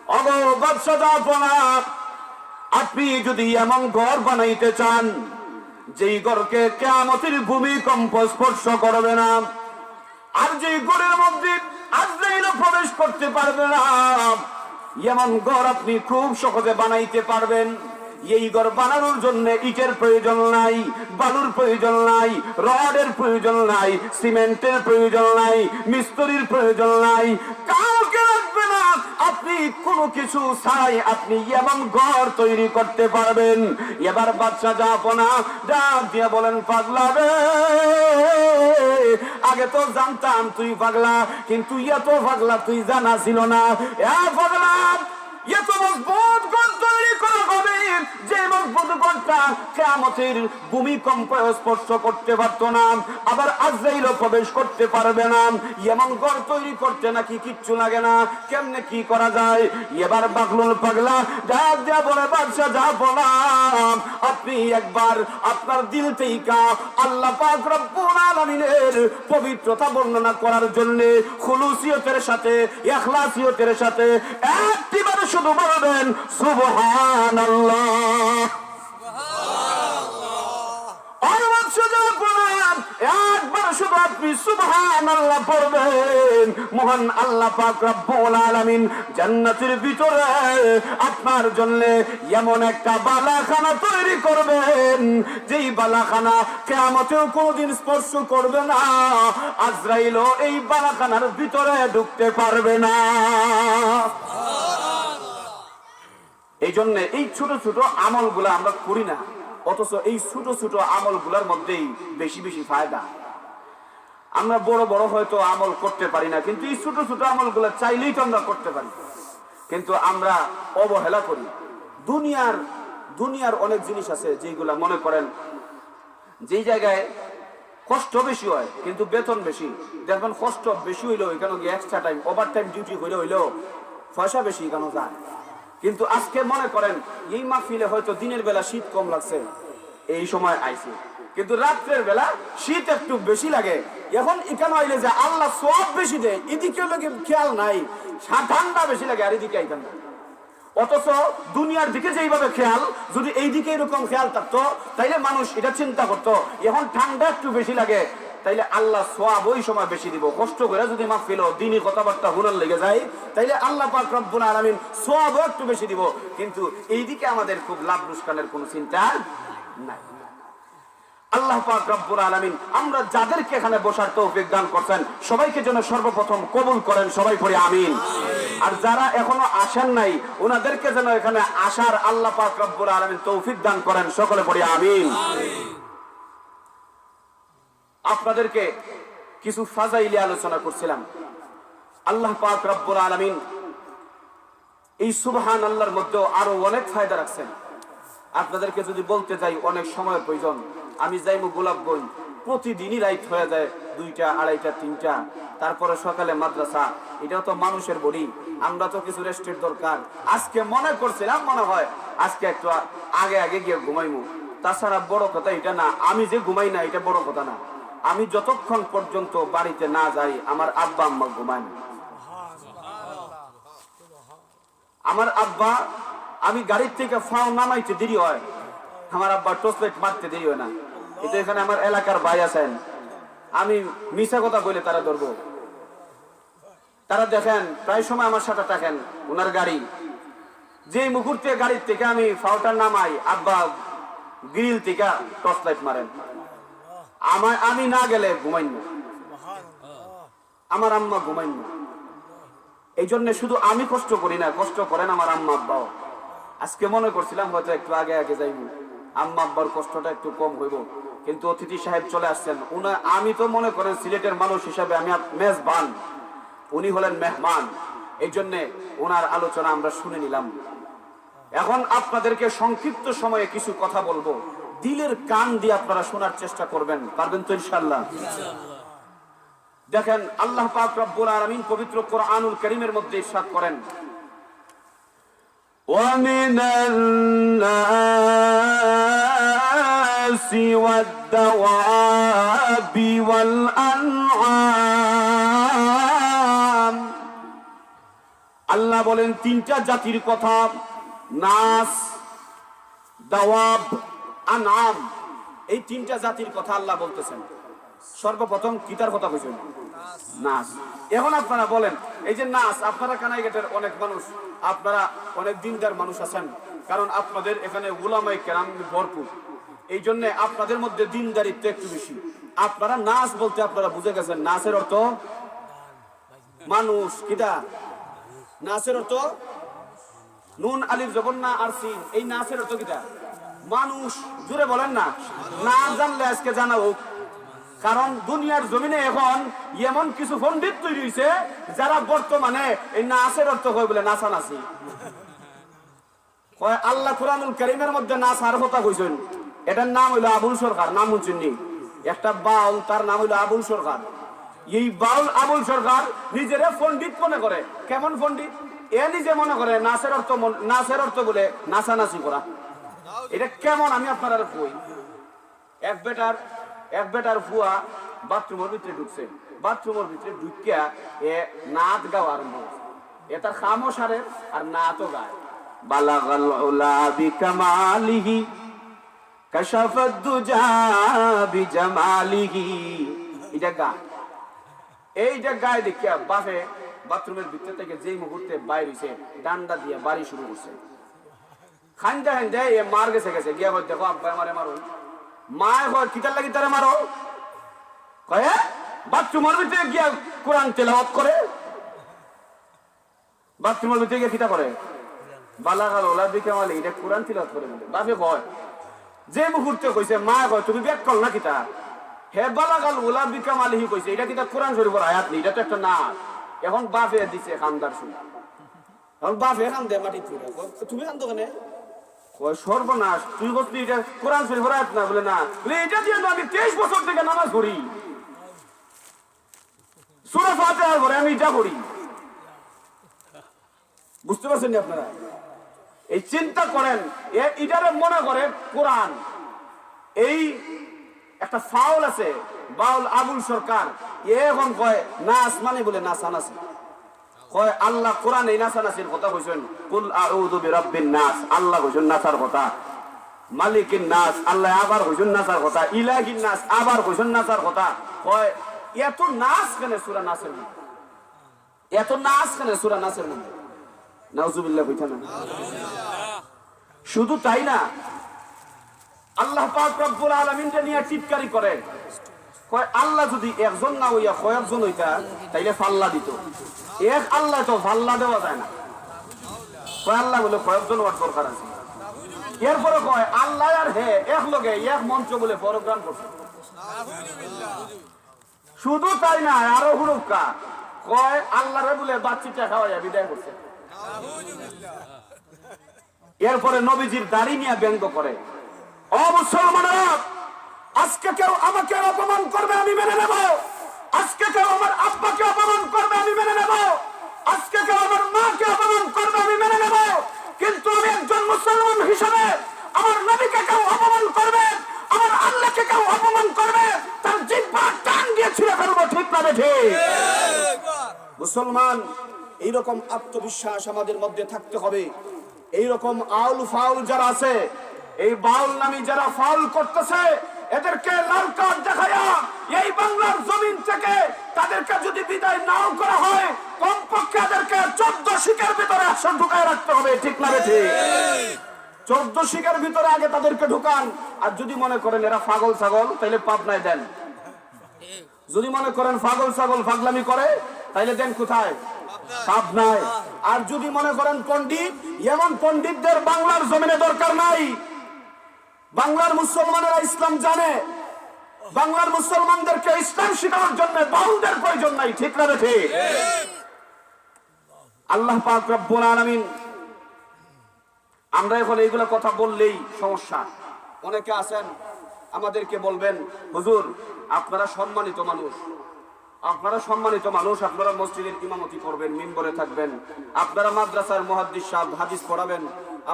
ও ওগো বাদশা জাফনা, আপনি যদি এমন ঘর বানাইতে চান যেই ঘরকে কিয়ামতের ভূমিকম্প স্পর্শ করবে না, আর যেই ঘরের মধ্যে আজরাইলও প্রবেশ করতে পারবে না, এমন ঘর আপনি খুব সহজে বানাইতে পারবেন। এই ঘর বানানোর জন্য ইটের প্রয়োজন নাই, বালুর প্রয়োজন নাই, রডের প্রয়োজন নাই, সিমেন্টের প্রয়োজন নাই, মিস্ত্রির প্রয়োজন নাই, কাউকে লাগবে না। আপনি কোনো কিছু ছাড়াই আপনি এমন ঘর তৈরি করতে পারবেন। এবার বাদশা জাফনা ডাক দিয়ে বলেন, পাগলা রে, আগে তো জানতাম তুই পাগলা, কিন্তু এত পাগলা তুই জানা ছিল না। পাগলা, এত মজবুত ঘর তৈরি করা হবে যে মজবুত ঘরটা কিয়ামতের ভূমিকম্প স্পর্শ করতে পারতো না, আবার আজরাইলও প্রবেশ করতে পারবে না। এমন ঘর তৈরি করতে নাকি কিচ্ছু লাগে না, কেমনে কি করা যায়? এবার বাকলুল পাগলা ডাক দিয়া বলে, বাদশা জাফনা, আপনি একবার আপনার দিল থেকে আল্লাহ পাক রব্বুল আলামিনের পবিত্রতা বর্ণনা করার জন্য খুলুসিয়তের সাথে, ইখলাসিয়তের সাথে একটিবার শুধু বলবেন সুবহানাল্লাহ। একবার শুধু আপনি সুবহানাল্লাহ পড়বেন, মহান আল্লাহ পাক রব্বুল আলামিন জান্নাতের ভিতরে আপনার জন্য এমন একটা বালাখানা তৈরি করবেন, যেই বালাখানা কিয়ামতেও কোনদিন স্পর্শ করবে না, আজরাইলও এই বালাখানার ভিতরে ঢুকতে পারবে না। এই জন্য এই ছোট ছোট আমলগুলো আমরা করি না, অথচ এই ছোট ছোট আমলগুলোর মধ্যেই বেশি বেশি ফায়দা। আমরা বড় বড় হয়তো আমল করতে পারি না, কিন্তু এই ছোট ছোট আমলগুলো চাইলেই তো আমরা করতে পারি, কিন্তু আমরা অবহেলা করি। দুনিয়ার অনেক জিনিস আছে যেগুলা মনে করেন যেই জায়গায় কষ্ট বেশি হয় কিন্তু বেতন বেশি, দেখবেন কষ্ট বেশি হইলেও এখানে গিয়ে extra time over time duty হইলেও পয়সা বেশি এখানে যায়। কিন্তু আজকে মনে করেন এই মাহফিলে হয়তো দিনের বেলা শীত কম লাগছে, এই সময় আইছে, কিন্তু রাত্রের বেলা শীত একটু বেশি লাগে। এখন এখানে হইলে যে আল্লাহ সব বেশি দেয়, এদিকে খেয়াল নাই, ঠান্ডা বেশি লাগে, আর এদিকে আইতাম না। অথচ দুনিয়ার দিকে যেইভাবে খেয়াল, যদি এই দিকে এরকম খেয়াল থাকতো তাইলে মানুষ এটা চিন্তা করতো এখন ঠান্ডা একটু বেশি লাগে, তাইলে আল্লাহ সওয়াব ওই সময় বেশি দিব। কষ্ট করে যদি মাহফিল দ্বীনি কথাবার্তা হুনার লেগে যায়, তাইলে আল্লাহ পাক রব্বুল আলামিন সওয়াবও একটু বেশি দিব। কিন্তু এইদিকে আমাদের খুব লাভ লোকসানের কোনো চিন্তা নাই। আল্লাহ পাক রব্বুল আলামিন আমরা যাদেরকে এখানে বসার তৌফিক দান করছেন সবাইকে যেন সর্বপ্রথম কবুল করেন, সবাই পড়ি আমিন। আর যারা এখনো আসেন নাই ওনাদেরকে যেন এখানে আসার আল্লাহ পাক রব্বুল আলামিন তৌফিক দান করেন, সকলে পড়ি আমিন। আপনাদেরকে কিছু ফাজাইলি আলোচনা করছিলাম। আল্লাহ পাক রব্বুল আলামিন এই সুবহানাল্লাহর মধ্যে আরো অনেক ফায়দা রাখছেন। আপনাদেরকে যদি বলতে যাই অনেক সময়ের প্রয়োজন। আমি যাইমু গোলাপগঞ্জ, প্রতিদিনই রাইত হয়ে যায় 2টা, 2:30, 3টা, তারপরে সকালে মাদ্রাসা। এটাও তো মানুষের বডি, আমরা তো কিছু রেস্টের দরকার। আজকে মনে করছিলাম মনে হয় আজকে একটু আগে গিয়ে ঘুমাইমু। তাছাড়া বড় কথা এটা না, আমি যে ঘুমাই না এটা বড় কথা না। আমি যতক্ষণ পর্যন্ত বাড়িতে না যাই আমার আব্বা আম্মা ঘুমায় না। আমার আব্বা, আমি গাড়ির থেকে ফাও নামাইতে দেরি হয়, আমার আব্বা টর্চলাইট মারতে দেরি হয় না। এটা এখানে আমার এলাকার ভাই আছেন, আমি মিছা কথা বলে তারা ধরবো। তারা দেখেন প্রায় সময় আমার সাথে থাকেন, ওনার গাড়ি যে মুহূর্তে গাড়ির থেকে আমি ফাওটা নামাই আব্বা গ্রিল থেকে টর্চলাইট মারেন। আমি না গেলে ঘুমাইন না, আমার আম্মা ঘুমাইন না। এই জন্য শুধু আমি কষ্ট করি না, কষ্ট করেন আমার আম্মা আব্বাও। আজকে মনে করছিলাম হয়তো একটু আগে যাইব, আম্মা আব্বার কষ্টটা একটু কম হইব, কিন্তু অতিথি সাহেব চলে আসছেন। আমি তো মনে করেন সিলেটের মানুষ হিসাবে আমি মেজবান, উনি হলেন মেহমান। এই জন্য ওনার আলোচনা আমরা শুনে নিলাম। এখন আপনাদেরকে সংক্ষিপ্ত সময়ে কিছু কথা বলবো, দিলের কান দিয়ে আপনারা শোনার চেষ্টা করবেন, পারবেন তো ইনশাআল্লাহ? দেখেন আল্লাহ পাক রব্বুল আলামিন পবিত্র কোরআনুল কারীমের মধ্যে ইরশাদ করেন, ওয়ামিনাল নাসি ওয়াদ-দাওয়াবি ওয়াল আনআম। আল্লাহ বলেন তিনটা জাতির কথা, নাস, দাওয়াব, আনআম, এই তিনটা জাতির কথা আল্লাহ বলতেছেন। সর্বপ্রথম কিতার কথা কইছেন? নাস। এখন আপনারা বলেন, এই যে নাস, আপনারা কানাইঘাটের অনেক মানুষ, আপনারা অনেক দিনদার মানুষ আছেন, কারণ আপনাদের এখানে উলামায়ে কেরাম ভরপুর, এই জন্য আপনাদের মধ্যে দিনদারিত্ব একটু বেশি। আপনারা নাস বলতে আপনারা বুঝে গেছেন নাসের অর্থ মানুষ। কিটা নাসের অর্থ? নুন আলিফ জবর না আর সিন, এই নাসের অর্থ কিটা? মানুষ। জুড়ে বলেন না। না জানলে আজকে জানা হোক, কারণ দুনিয়ার জমিনে এখন এমন কিছু পণ্ডিত তৈরি হয়েছে যারা বর্তমানে এই নাসের অর্থ কয় বলে নাচানাচি কয়। আল্লাহ কুরআনুল কারীমের মধ্যে নাচ আর কথা কইছেন, এটার নাম হইলো আবুল সরকার। নাম শুনছেন? একটা বাউল, তার নাম হইলো আবুল সরকার। এই বাউল আবুল সরকার নিজের পণ্ডিত মনে করে। কেমন পণ্ডিত? এ নিজে মনে করে নাচের অর্থ বলে নাচানাচি করা। এটা কেমন আমি আপনারা কই। এক বেটার ফুয়া বাথরুমের ভিতরে ঢুকছে, বাথরুমের ভিতরে ঢুকিয়া এ নাচ গাওয়া আরম্ভ করছে। এ তার খামো সারে আর নাচও গায়। বালাগাল উলা বিকামালিহি কাশাফাদ দুজা বিজামালিহি, এটা গায়। এইটা গায়ে দেখিয়া বাপে বাথরুমের ভিতর থেকে যেই মুহূর্তে বাইর হইছে ডান্ডা দিয়ে বাড়ি শুরু করছে। খান্দা খান্দা এ মার গেছে গিয়া কয়, দেখো আব্বা আমারে মারো। মায় কয়, কিতার লাগি তারে মারো? কয় বাথরুমের ভিতরে গিয়া কোরআন তেলাওয়াত করে। বাথরুমের ভিতরে গিয়া কিতা করে? বালাগাল উলা বিকামালি, এটা কোরআন তেলাওয়াত করে বলে। বাপে কয়, যে মুহূর্তে কইছে মা কয় তুমি ব্যাক কল না কিতা? হে বালাগাল উলা বিকামালিহি কইছে, এটা কিতা কোরআন শরীফের আয়াত নেই, এটা তো একটা নাচ। এখন বাপে দিছে খান্দার শুনে। এখন বাপে খান্দে মাটি তুলে, তুমি খান্দো কেন? কয় সর্বনাশ, তুই বলছিস এটা কোরআন শরীফের আয়াত না। বলে না, বলে এটা দিয়ে আমি 23 বছর থেকে নামাজ পড়ি, সূরা ফাতিহার পরে আমি এটা পড়ি। বুঝতে পারছেন না আপনারা? এই চিন্তা করেন, এটারে মনে করে কোরআন। এই একটা ফাউল আছে বাউল আবুল সরকার, এখন কয় নাচ মানে বলে নাচানাচি। কয় আল্লাহ কোরআন এই নাচানাচির কথা কইছেন, কুল আউযু বিরাব্বিন নাস, আল্লাহ কইছেন নাচার কথা। মালিকিন নাস, আল্লাহ আবার কইছেন নাচার কথা। ইলাহিন নাস, আবার কইছেন নাচার কথা। কয় এত নাচ কেন সূরা নাসের মধ্যে? এত নাচ কেন সূরা নাসের মধ্যে? নাউজুবিল্লাহ কইতা না। শুধু তাই না, আল্লাহ পাক রব্বুল আলামিনকে নিয়ে টিটকারি করে। কয় আল্লাহ যদি একজন না হইয়া কয়েকজন হইতা তাইলে ফাল্লা দিত। এক আল্লাহ তো ফাল্লা দেওয়া যায় না। কয় আল্লাহ বলে কয়েকজন হওয়ার দরকার আছে। এরপরে কয় আল্লাহ আর হে এক লগে এক মঞ্চ বলে প্রোগ্রাম করছে। শুধু তাই না, আরো হুরুকা কয় আল্লাহরে বলে বাচ্চিটা খাওয়াইয়া বিদায় করছে। এরপরে নবীজির দাড়ি নিয়ে ব্যঙ্গ করে। ও মুসলমানেরা, আজকে কেউ আমাকে অপমান করবে আমি মেনে নেব, আজকে কেউ আমার আব্বাকে অপমান করবে আমি মেনে নেব, আজকে কেউ আমার মাকে অপমান করবে আমি মেনে নেব, কিন্তু আমি একজন মুসলমান হিসেবে আমার নবীকে কেউ অপমান করবে, আমার আল্লাহকে কেউ অপমান করবে, তার জিহ্বা টান দিয়ে ছিঁড়ে ফেলবো। ঠিক না ঠিক? মুসলমান, এইরকম আত্মবিশ্বাস আমাদের মধ্যে থাকতে হবে। এইরকম আউল ফাউল যারা আছে, এই বাউল নামী যারা ফাউল করতেছে, এদেরকে লাল কার্ড দেখায়া এই বাংলার জমিন থেকে তাদেরকে যদি বিদায় নাও করা হয়, কমপক্ষে এদেরকে 14 শিকের ভিতরে আসন ঢুকায় রাখতে হবে। ঠিক না ঠিক? 14 শিকের ভিতরে আগে তাদেরকে ঢুকান। আর যদি মনে করেন এরা পাগল ছাগল, তাইলে পাবনায় দেন। যদি মনে করেন পাগল ছাগল পাগলামি করে, তাইলে দেন কোথায়? পাবনায়। আর যদি মনে করেন পণ্ডিত, এমন পণ্ডিতদের বাংলার জমিনে দরকার নাই। বাংলার মুসলমানেরা ইসলাম জানে, বাংলার মুসলমানদেরকে ইসলাম শেখানোর জন্য বাউলদের প্রয়োজন নাই। ঠিক না ঠিক? আল্লাহ পাক রব্বুল আলামিন, আমরা এখন এইগুলা কথা বললেই সমস্যা। অনেকে আছেন আমাদেরকে বলবেন, হুজুর আপনারা সম্মানিত মানুষ, আপনারা সম্মানিত মানুষ, আপনারা মসজিদের ইমামতি করবেন, মিম্বরে থাকবেন, আপনারা মাদ্রাসার মুহাদ্দিস সাহেব হাদিস পড়াবেন,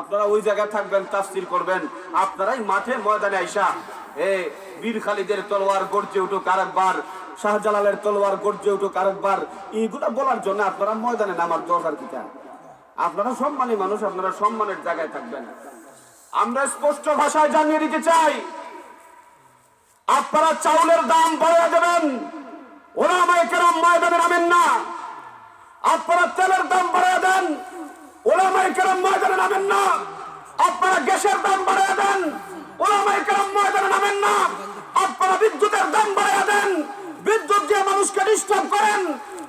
আপনারা ওই জায়গায় থাকবেন, তাফসীর করবেন, আপনারাই মাঠে ময়দানে আইসা বীর খালিদের তলোয়ার গর্জে উঠুক আরেকবার, শাহজালালের তলোয়ার গর্জে উঠুক আরেকবার, এইগুলা বলার জন্য আপনারা ময়দানে নামার দরকার কি? আপনারা সম্মানী মানুষ, আপনারা সম্মানের জায়গায় থাকবেন। আমরা স্পষ্ট ভাষায় জানিয়ে দিতে চাই, আপনারা চাউলের দাম বাড়িয়ে দেবেন, ওলামায়ে কেরাম ময়দানে নামেন না। আপনারা তেলের দাম বাড়িয়ে দেন, ওলামায়ে কেরাম ময়দানে নামেন না। আপনারা গ্যাসের দাম বাড়িয়ে দেন, ওলামায়ে কেরাম ময়দানে নামেন না। আপনারা বিদ্যুতের দাম বাড়িয়ে দেন, বিদ্যুৎ দিয়ে মানুষকে ডিস্টার্ব করেন,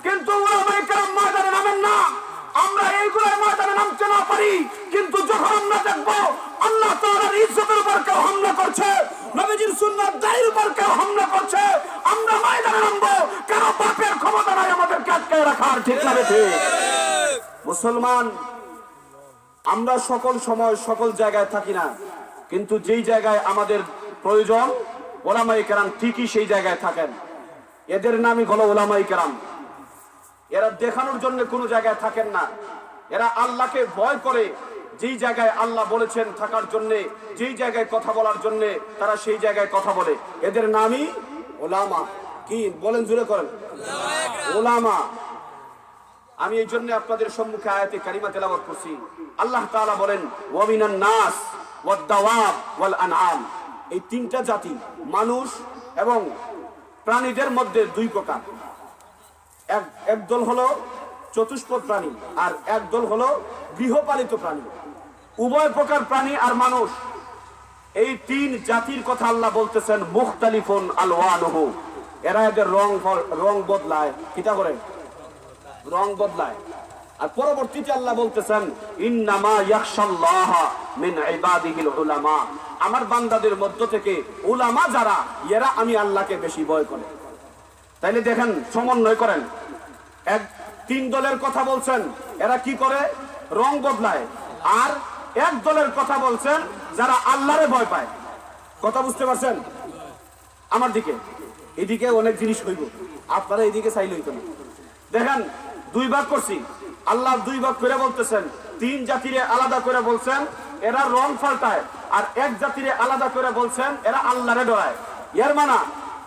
কিন্তু ওলামায়ে কেরাম ময়দানে নামেন না। আমরা এইগুলোর ময়দানে নামতে না পারি, কিন্তু যখন আমরা দেখব আল্লাহ তাআলার ইজ্জতের উপর কেউ হামলা করছে, নবীজির সুন্নাত দায়ের উপর কেউ হামলা করছে, আমরা ময়দানে নামবো। কারো বাপের ক্ষমতা নাই আমাদেরকে আটকে রাখার, ঠিক না ঠিক? মুসলমান, আমরা সকল সময় সকল জায়গায় থাকি না, কিন্তু যেই জায়গায় আমাদের প্রয়োজন ওলামায়ে কেরাম ঠিকই সেই জায়গায় থাকেন। এদের নামই হলো ওলামায়ে কেরাম। এরা দেখানোর জন্য কোনো জায়গায় থাকেন না, এরা আল্লাহকে ভয় করে যেই জায়গায় আল্লাহ বলেছেন থাকার জন্য, যেই জায়গায় কথা বলার জন্য তারা সেই জায়গায় কথা বলে। এদের নামই ওলামা। কি বলেন, জুড়ে করেন, ওলামা। আমি এই জন্য আপনাদের সম্মুখে আয়াতে কারিমা তেলাওয়াত করছি। আল্লাহ তাআলা বলেন ওয়া মিনান নাস ওয়াদ দাওয়াব ওয়াল আনআম। এই তিনটা জাতি, মানুষ এবং প্রাণীদের মধ্যে দুই প্রকার। এক দল হলো চতুষ্পদ প্রাণী, আর এক দল হলো গৃহপালিত প্রাণী। উভয় প্রকার প্রাণী আর মানুষ, এই তিন জাতির কথা আল্লাহ বলতেছেন মুখতালিফুন আলওয়ানুহু। এরা এদের রং বদলায়, কিটা করে রং বদলায়। আর পরবর্তীতে আল্লাহ বলতেছেন ইন্নামা ইয়াখশাল্লাহা মিন ইবাদিহিল উলামা। আমার বান্দাদের মধ্য থেকে উলামা যারা, এরা আমি আল্লাহকে বেশি ভয় করে। তাইলে দেখেন, সমন্বয় করেন। তিন দলের কথা বলছেন, এরা কি করে রং বদলায়, আর এক দলের কথা বলছেন যারা আল্লাহরে ভয় পায়। কথা বুঝতে পারছেন? আমার দিকে এদিকে অনেক জিনিস হইব, আপনারা এদিকে চাইলে হইতো না। দেখেন, দুই ভাগ করছি, আল্লাহ দুই ভাগ করে বলতেছেন। তিন জাতিরে আলাদা করে বলছেন এরা রং পাল্টায়, আর এক জাতিরে আলাদা করে বলছেন এরা আল্লাহরে ডরায়। এর মানা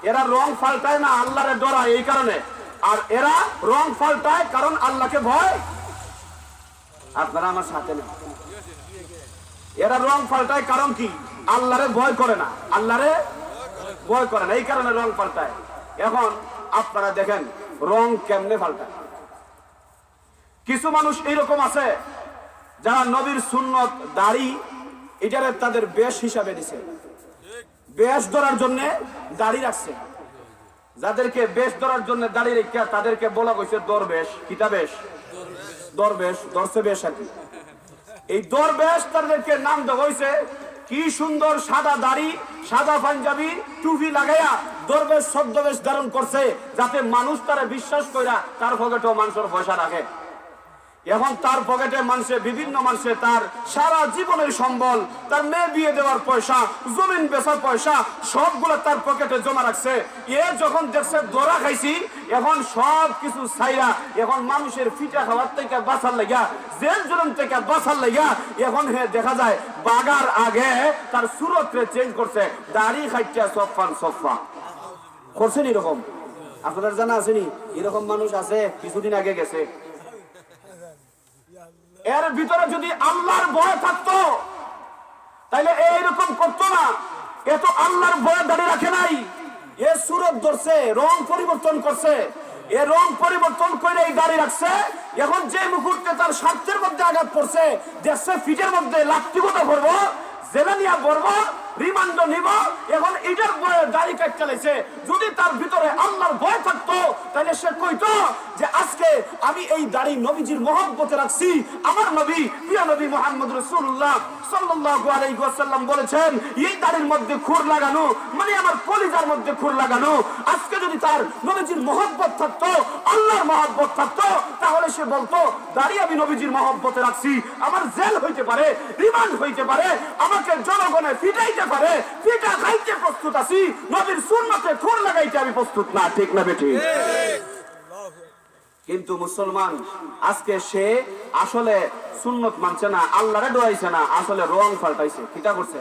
এরা রং পাল্টায় না, আল্লাহরে ডরায় এই কারণে। আর এরা রং পাল্টায় কারণ আল্লাহকে ভয়। আপনারা আমার সাথে নেই। এরা রং পাল্টায় কারণ কি? আল্লাহরে ভয় করে না, আল্লাহরে ভয় করে না, এই কারণে রং পাল্টায়। এখন আপনারা দেখেন রং কেমনে পাল্টায়। কিছু মানুষ এইরকম আছে যারা নবীর সুন্নত দাড়ি এটারে তাদের বেশ হিসাবে দিছে, বেশ ধরার জন্য দাড়ি রাখছে। যাদেরকে বেশ ধরার জন্য দাড়ি রেখে তাদেরকে বলা হয়েছে দরবেশ। কিতা বেশ? দরবেশ, দর্শে বেশ আর কি। এই দরবেশ তাদেরকে নাম দেওয়া হয়েছে। কি সুন্দর সাদা দাড়ি, সাদা পাঞ্জাবি, টুপি লাগাইয়া দরবেশ ছদ্মবেশ ধারণ করছে, যাতে মানুষ তারা বিশ্বাস কইরা তার পকেটেও মানুষের পয়সা রাখে। এখন তার পকেটে মানুষে বিভিন্ন মানুষে তার সারা জীবনের সম্বল, তার মেয়ে বিয়ে দেওয়ার পয়সা, জমিন বেচার পয়সা সবগুলো তার পকেটে জমা রাখছে। এ যখন দেখছে দরা খাইছি, এখন সব কিছু ছাইরা এখন মানুষের ফিটা খাওয়ার থেকে বাঁচার লাগিয়া, জেল জুলুম থেকে বাঁচার লাগিয়া এখন দেখা যায় বাগার আগে তার সুরতরে চেঞ্জ করছে, দাড়ি খাইটা সফান সফা করছেন। এরকম আপনাদের জানা আসেনি? এরকম মানুষ আছে, কিছুদিন আগে গেছে। এর ভিতরে যদি আল্লাহর ভয় থাকতো তাইলে এইরকম করতো না। এ তো আল্লাহর ভয় দাঁড়িয়ে রাখে নাই, এ সুরত ধরছে, রং পরিবর্তন করছে। এ রং পরিবর্তন করে এই দাঁড়িয়ে রাখছে। এখন যে মুহূর্তে তার স্বার্থের মধ্যে আঘাত পড়ছে, দেখছে ফিটের মধ্যে লাত্তিগত করবো, জেলে নিয়ে বলবো, রিমান্ড নিব, এখন এটার ভয়ে দাড়ি কাট চালাইছে। যদি তার ভিতরে আল্লাহর ভয় থাকতো তাহলে সে কইতো যে আজকে আমি এই দাড়ি নবীজির মহব্বতে রাখছি। আমার নবী, প্রিয় নবী মুহাম্মদ রাসূলুল্লাহ সাল্লাল্লাহু আলাইহি ওয়াসাল্লাম বলেছেন এই দাড়ির মধ্যে খুর লাগানো মানে আমার কলিজার মধ্যে খুর লাগানো। আজকে যদি তার নবীজির মহব্বত থাকতো, আল্লাহর মহব্বত থাকতো, তাহলে সে বলতো দাড়ি আমি নবীজির মহব্বতে রাখছি। আমার জেল হইতে পারে, রিমান্ড হইতে পারে, আমাকে জনগণে পিটাইতে পারে, পিটা খাইতে প্রস্তুত আছি, নবীর সুন্নতে খুর লাগাইতে আমি প্রস্তুত না। ঠিক না বেটি? কিন্তু মুসলমান আজকে সে আসলে সুন্নত মানছে না, আল্লাহরে ডরাইছে না, আসলে রং পাল্টাইছে। কিটা করছে?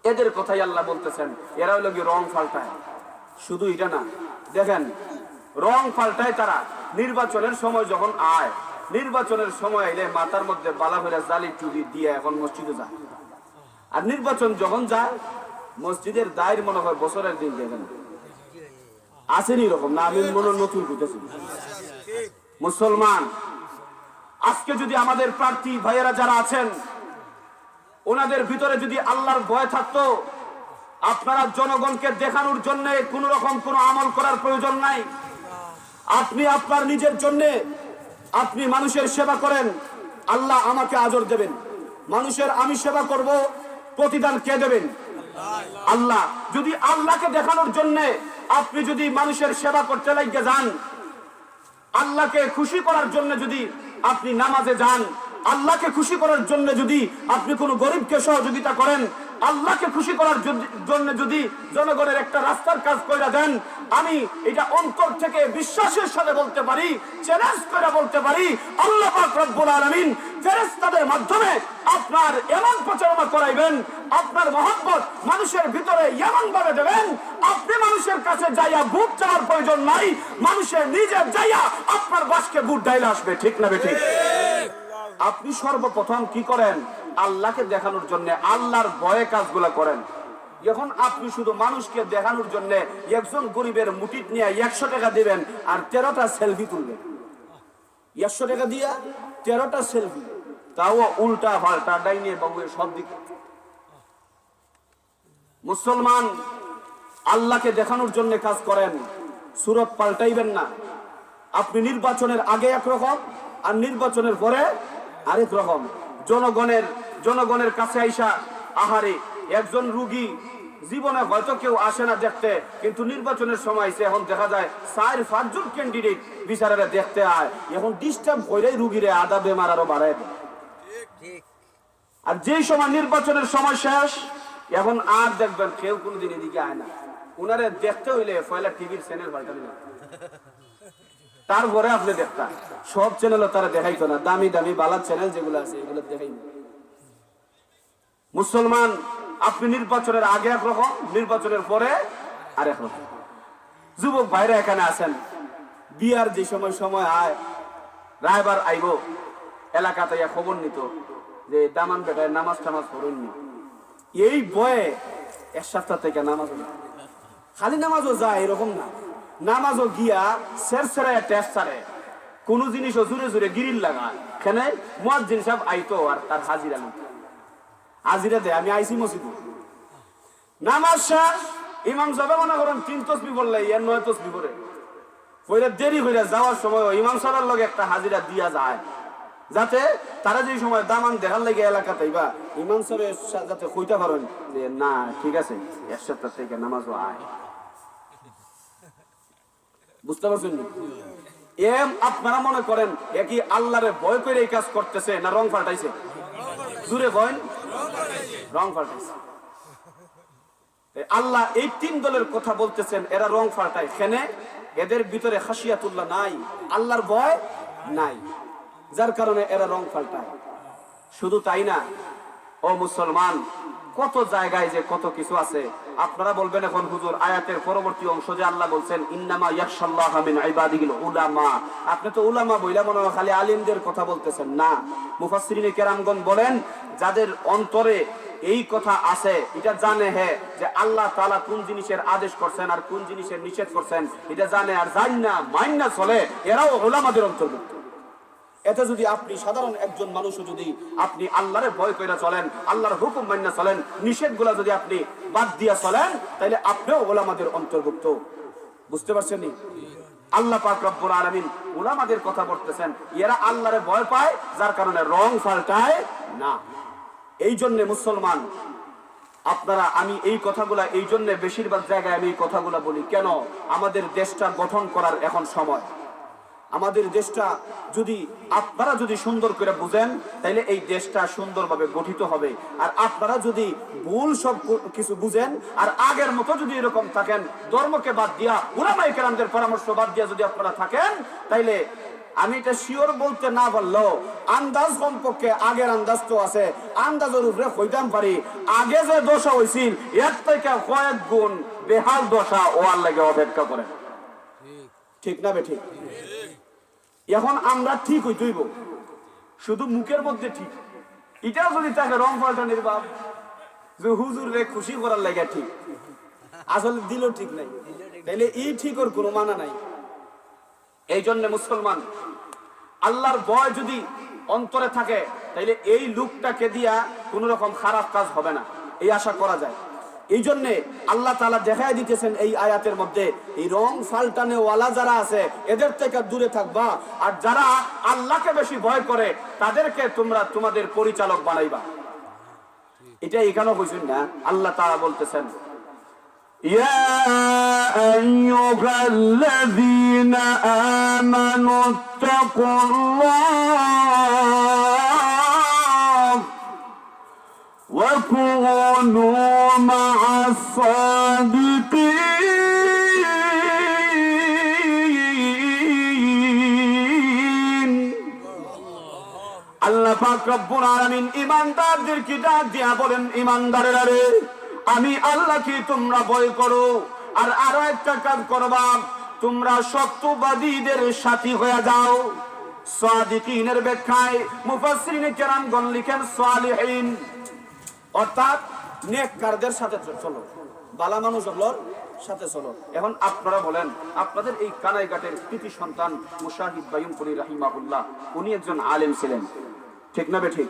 এদের কথাই আল্লাহ বলতেছেন এরা হলো কি রং পাল্টায়। শুধু এটা না, দেখেন রং পাল্টায় তারা নির্বাচনের সময় যখন আয়, নির্বাচনের সময় এলে মাথার মধ্যে বালা ভরা জালি টুপি দিয়ে এখন মসজিদে যায়। আর নির্বাচন যখন যায় মসজিদের দায়ের মনে হয় বছরের দিন দেখেন আসেনি এরকম না, আমি মনে নতুন বুঝেছি। মুসলমান আজকে যদি আমাদের প্রার্থী ভাইয়েরা যারা আছেন ওনাদের ভিতরে যদি আল্লাহর ভয় থাকতো, আপনারা জনগণকে দেখানোর জন্য কোন রকম কোন আমল করার প্রয়োজন নাই। আপনি আপনার নিজের জন্য আপনি মানুষের সেবা করেন, আল্লাহ আমাকে আজর দেবেন। মানুষের আমি সেবা করব, প্রতিদান কে দেবেন? আল্লাহ। যদি আল্লাহকে দেখানোর জন্য আপনি যদি মানুষের সেবা করতে লাগে যান, আল্লাহকে খুশি করার জন্য যদি আপনি নামাজে যান, আল্লাহকে খুশি করার জন্য যদি আপনি কোনো গরিবকে সহযোগিতা করেন, আল্লাহকে খুশি করার জন্য যদি জনগণের একটা রাস্তার কাজ করে দেন, আমি এটা অন্তর থেকে বিশ্বাসের সাথে বলতে পারি, চ্যালেঞ্জ করে বলতে পারি, আল্লাহ পাক রব্বুল আলামিন ফেরেশতাদের মাধ্যমে আপনার এমন প্রচারণা করাইবেন, আপনার মহব্বত মানুষের ভিতরে এমন ভাবে দেবেন, আপনি মানুষের কাছে যাইয়া বুট চাওয়ার প্রয়োজন নাই, মানুষের নিজে যাইয়া আপনার বাসকে বুট ডাইলে আসবে। ঠিক না বেঠিক? আপনি সর্বপ্রথম কি করেন? আল্লাহকে দেখানোর জন্য আল্লাহর ভয়ে কাজগুলা করেন। এখন আপনি শুধু মানুষকে দেখানোর জন্য একজন গরিবের মুঠিত নিয়ে 100 টাকা দিবেন আর 13টা সেলফি তুলবেন, 100 টাকা দিয়া 13টা সেলফি, তাও উল্টা পাল্টা ডাইনে বাবুয়ে সব দিকে। মুসলমান আল্লাহকে দেখানোর জন্য কাজ করেন, সুরত পাল্টাইবেন না। আপনি নির্বাচনের আগে একরকম আর নির্বাচনের পরে আরেক রকম। জনগণের কাছে আইসা আহারে একজন রুগী জীবনে হয়তো কেউ আসে না দেখতে, কিন্তু নির্বাচনের সময় এখন দেখা যায় 4-5 জন ক্যান্ডিডেট বিচারেরা দেখতে আয়, এখন ডিস্টার্ব কইরাই রুগীরে আদা বেমার আরো বাড়ায় দেয়। আর যেই সময় নির্বাচনের সময় শেষ, এখন আর দেখবেন কেউ কোনোদিন এদিকে আয় না। উনারে দেখতে হইলে পয়লা টিভির চ্যানেল পাল্টাবে না, তারপরে আপনি দেখতেন। সব চ্যানেলও তারা দেখাইতো না, দামি দামি বালার চ্যানেল যেগুলো আছে এগুলো দেখাই না। মুসলমান আপনি নির্বাচনের আগে একরকম, নির্বাচনের পরে আরেক রকম। যুবক ভাইরা এখানে আছেন, বিয়ার যে সময় আয় রায়বার আইব, এলাকাতে খবর নিত যে দামান বেটায় নামাজ টামাজ পড়েননি, এই বয়ে 1 সপ্তাহ থেকে নামাজ খালি নামাজও যায় এরকম না, নামাজও গিয়া সেরসেরায় টেস্ট সারে, কোন জিনিসও জুড়ে জুড়ে গিরিল লাগায়। এখানে মুয়াজ্জিন সাহেব আইতো আর তার হাজিরা নিত, হাজিরা দেয় আমি আইসি মসজিদে। নামাজ শেষ, ইমাম সাহেব মনে করেন 3 তসবিহ পড়লে 9 তসবিহ পড়ে, পরে দেরি হইয়া যাওয়ার সময় ইমাম সাহেবের লগে একটা হাজিরা দিয়া যায়, যাতে তারা যে সময় দামান দেখার লাগে এলাকাতে বা ইমাম সাহেব যাতে কইতে পারেন যে না ঠিক আছে 1 সপ্তাহ থেকে নামাজও আয়। বুঝতে পারছেন? আপনারা মনে করেন একই আল্লাহরে ভয় করে এই কাজ করতেছে না রং পাল্টাইছে? জুড়ে ভয় রং পাল্টাইছে। আল্লাহ এই 3 দলের কথা বলতেছেন, এরা রং পাল্টায়। কেন? এদের ভিতরে খাশিয়াতুল্লাহ নাই, আল্লাহর ভয় নাই, যার কারণে এরা রং পাল্টায়। শুধু তাই না, ও মুসলমান, কত জায়গায় যে কত কিছু আছে। আপনারা বলবেন এখন হুজুর আয়াতের পরবর্তী অংশ যে আল্লাহ বলছেন ইন্নামা ইয়াখশাল্লাহা মিন ইবাদিহিল উলামা, আপনি তো উলামা বইলা মনে হয় খালি আলিমদের কথা বলতেছেন না। মুফাসসিরিনে কেরামগণ বলেন যাদের অন্তরে এই কথা আছে, এটা জানে যে আল্লাহ তাআলা কোন জিনিসের আদেশ করছেন আর কোন জিনিসের নিষেধ করছেন, এটা জানে আর জান না মাইন্না চলে, এরাও উলামাদের অন্তর্ভুক্ত। এতে যদি আপনি সাধারণ একজন মানুষও যদি আপনি আল্লাহরে ভয় করে চলেন, আল্লাহর হুকুম মাইনা চলেন, নিষেধগুলা যদি আপনি বাদ দিয়া চলেন, তাহলে আপনিও উলামাদের অন্তর্ভুক্ত। বুঝতে পারছেন? আল্লাহ পাক রব্বুল আলামিন উলামাদের কথা বলতেছেন, এরা আল্লাহরে ভয় পায়, যার কারণে রং পাল্টায় না। এই জন্য মুসলমান আপনারা, আমি এই কথাগুলা এই জন্য বেশিরভাগ জায়গায় আমি এই কথাগুলা বলি, কেন? আমাদের দেশটা গঠন করার এখন সময়। আমাদের দেশটা যদি আপনারা যদি সুন্দর করে বুঝেন, তাহলে এই দেশটা সুন্দরভাবে গঠিত হবে। আর আপনারা যদি ভুল সব কিছু বুঝেন আর আগের মতো যদি এরকম থাকেন, ধর্মকে বাদ দিয়া উলামায়ে কেরামদের পরামর্শ বাদ দিয়া যদি আপনারা থাকেন, তাইলে আমি এটা শিওর বলতে না পারলেও আন্দাজ কমপক্ষে আগের আন্দাজ তো আছে, আন্দাজের উপরে কইতাম পারি আগে যে দশা হয়েছিল এর থেকে কয়েক গুণ বেহাল দশা ও আল্লাহকে অপেক্ষা করে। ঠিক না বেঠিক? এখন আমরা ঠিক হইতেইব, শুধু মুখের মধ্যে ঠিক। এটাও যদি তাকে রং পাল্টানির বাপ যে হুজুর রে খুশি করার লাগে ঠিক, আসলে দিল ঠিক নাই, তাইলে এই ঠিক ওর কোনো মানা নাই। এই জন্য মুসলমান, আল্লাহর ভয় যদি অন্তরে থাকে তাইলে এই লোকটাকে দিয়া কোন রকম খারাপ কাজ হবে না, এই আশা করা যায়। এই জন্য আল্লাহ তাআলা দেখাই দিতেছেন এই আয়াতের মধ্যে, এই রং ফাল্টানে ওয়ালা যারা আছে এদের থেকে দূরে থাকবা, আর যারা আল্লাহকে বেশি ভয় করে তাদেরকে তোমরা তোমাদের পরিচালক বানাইবা। এটা এখানেও বুঝুন না, আল্লাহ তাআলা বলতেছেন ইয়া আইয়ুহাল্লাযীনা আমানুত্তাকুল্লাহ ওয়া কুনু মা'আস সাদিকিন। আল্লাহ পাক রব্বুল আলামিন ঈমানদারদেরকে ডাক দিয়া বলেন, ঈমানদারেরা রে, আমি আল্লাহকে তোমরা ভয় করো, আর আরো একটা কাজ করবা, তোমরা সত্যবাদীদের সাথী হয়ে যাও। সাদিকিনের ব্যাখ্যায় মুফাসসিরিনে কেরামগণ লিখেন সালিহিন, অর্থাৎ নেককারদের সাথে চলো, ভালো মানুষগুলোর সাথে চলো। এখন আপনারা বলেন, আপনাদের এই কানাইঘাটের কৃতি সন্তান মুশাহিদ বাইয়ুমপুরী রাহিমাহুল্লাহ, উনি একজন আলেম ছিলেন, ঠিক না বেঠিক?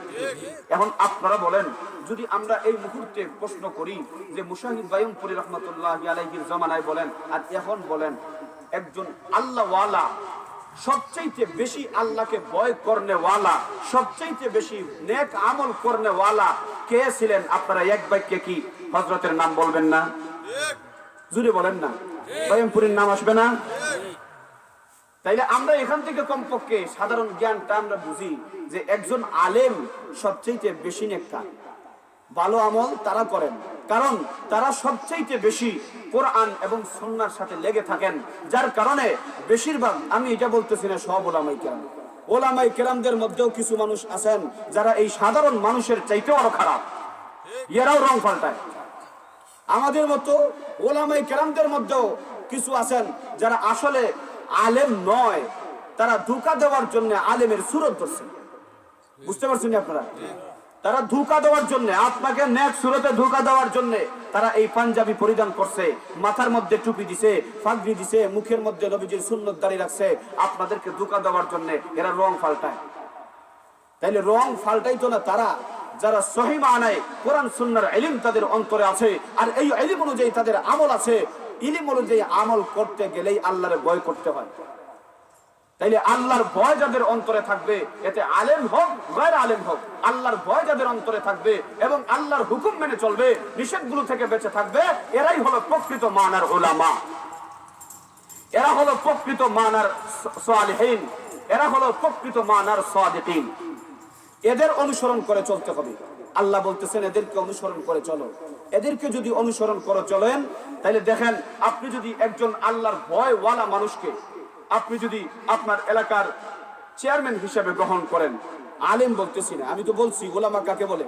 এখন আপনারা বলেন, যদি আমরা এই মুহূর্তে প্রশ্ন করি যে মুশাহিদ বাইয়ুমপুরী রাহমাতুল্লাহি আলাইহির জামানায় বলেন আর এখন বলেন, একজন আল্লাহওয়ালা, সবচাইতে বেশি আল্লাহকে ভয় করনেওয়ালা, সবচাইতে বেশি নেক আমল করনেওয়ালা কে ছিলেন? আপনারা এক বাক্যে কি হযরতের নাম বলবেন না? জুড়ে বলেন না, বাইয়ুমপুরীর নাম আসবে না? তাইলে আমরা এখান থেকে কমপক্ষে সাধারণ জ্ঞানটা আমরা বুঝি যে একজন আলেম সবচাইতে বেশি নেককার, ভালো আমল তারা করেন, কারণ তারা সবচাইতে বেশি কোরআন এবং সুন্নাহর সাথে লেগে থাকেন। যার কারণে বেশিরভাগ, আমি এটা বলতেছি না সব ওলামায়ে কেরাম, ওলামায়ে কেরামদের মধ্যেও কিছু মানুষ আছেন যারা এই সাধারণ মানুষের চাইতেও আরো খারাপ, এরাও রং পাল্টায়। আমাদের মতো ওলামায়ে কেরামদের মধ্যেও কিছু আছেন যারা আসলে আলেম নয়, তারা ধোঁকা দেওয়ার জন্য আলেমের সুরত ধরছে। বুঝতে পারছেন আপনারা? তারা ধোঁকা দেওয়ার জন্য, আপনাকে নেক সুরতে ধোঁকা দেওয়ার জন্য তারা এই পাঞ্জাবি পরিধান করছে, মাথার মধ্যে টুপি দিছে, পাগড়ি দিছে, মুখের মধ্যে নবীজির সুন্নত দাড়ি রাখছে, আপনাদেরকে ধোঁকা দেওয়ার জন্য এরা রং পাল্টায়। তাইলে রং পাল্টাইতো না তারা যারা সহিহ মানায় কোরআন সুন্নাহর ইলম তাদের অন্তরে আছে, আর এই ইলম অনুযায়ী তাদের আমল আছে। ইলম অনুযায়ী আমল করতে গেলেই আল্লাহর ভয় করতে হয়। তাইলে আল্লাহর ভয় যাদের অন্তরে থাকবে, এতে আলেম হোক গায়র আলেম হোক, আল্লাহর ভয় যাদের অন্তরে থাকবে এবং আল্লাহর হুকুম মেনে চলবে, নিষেধগুলো থেকে বেঁচে থাকবে, এরাই হলো প্রকৃত মানার উলামা, এরা হলো প্রকৃত মানার সালিহিন, এরা হলো প্রকৃত মানার সাদিকিন। এদের অনুসরণ করে চলতে হবে। আল্লাহ বলতেছেন এদেরকে অনুসরণ করে চলো। এদেরকে যদি অনুসরণ করে চলেন, তাহলে দেখেন, আপনি যদি একজন আল্লাহর ভয়ওয়ালা মানুষকে আপনি যদি আপনার এলাকার চেয়ারম্যান হিসেবে গ্রহণ করেন, আলেম বলতেছি না, আমি তো বলছি ওলামা কাকে বলে,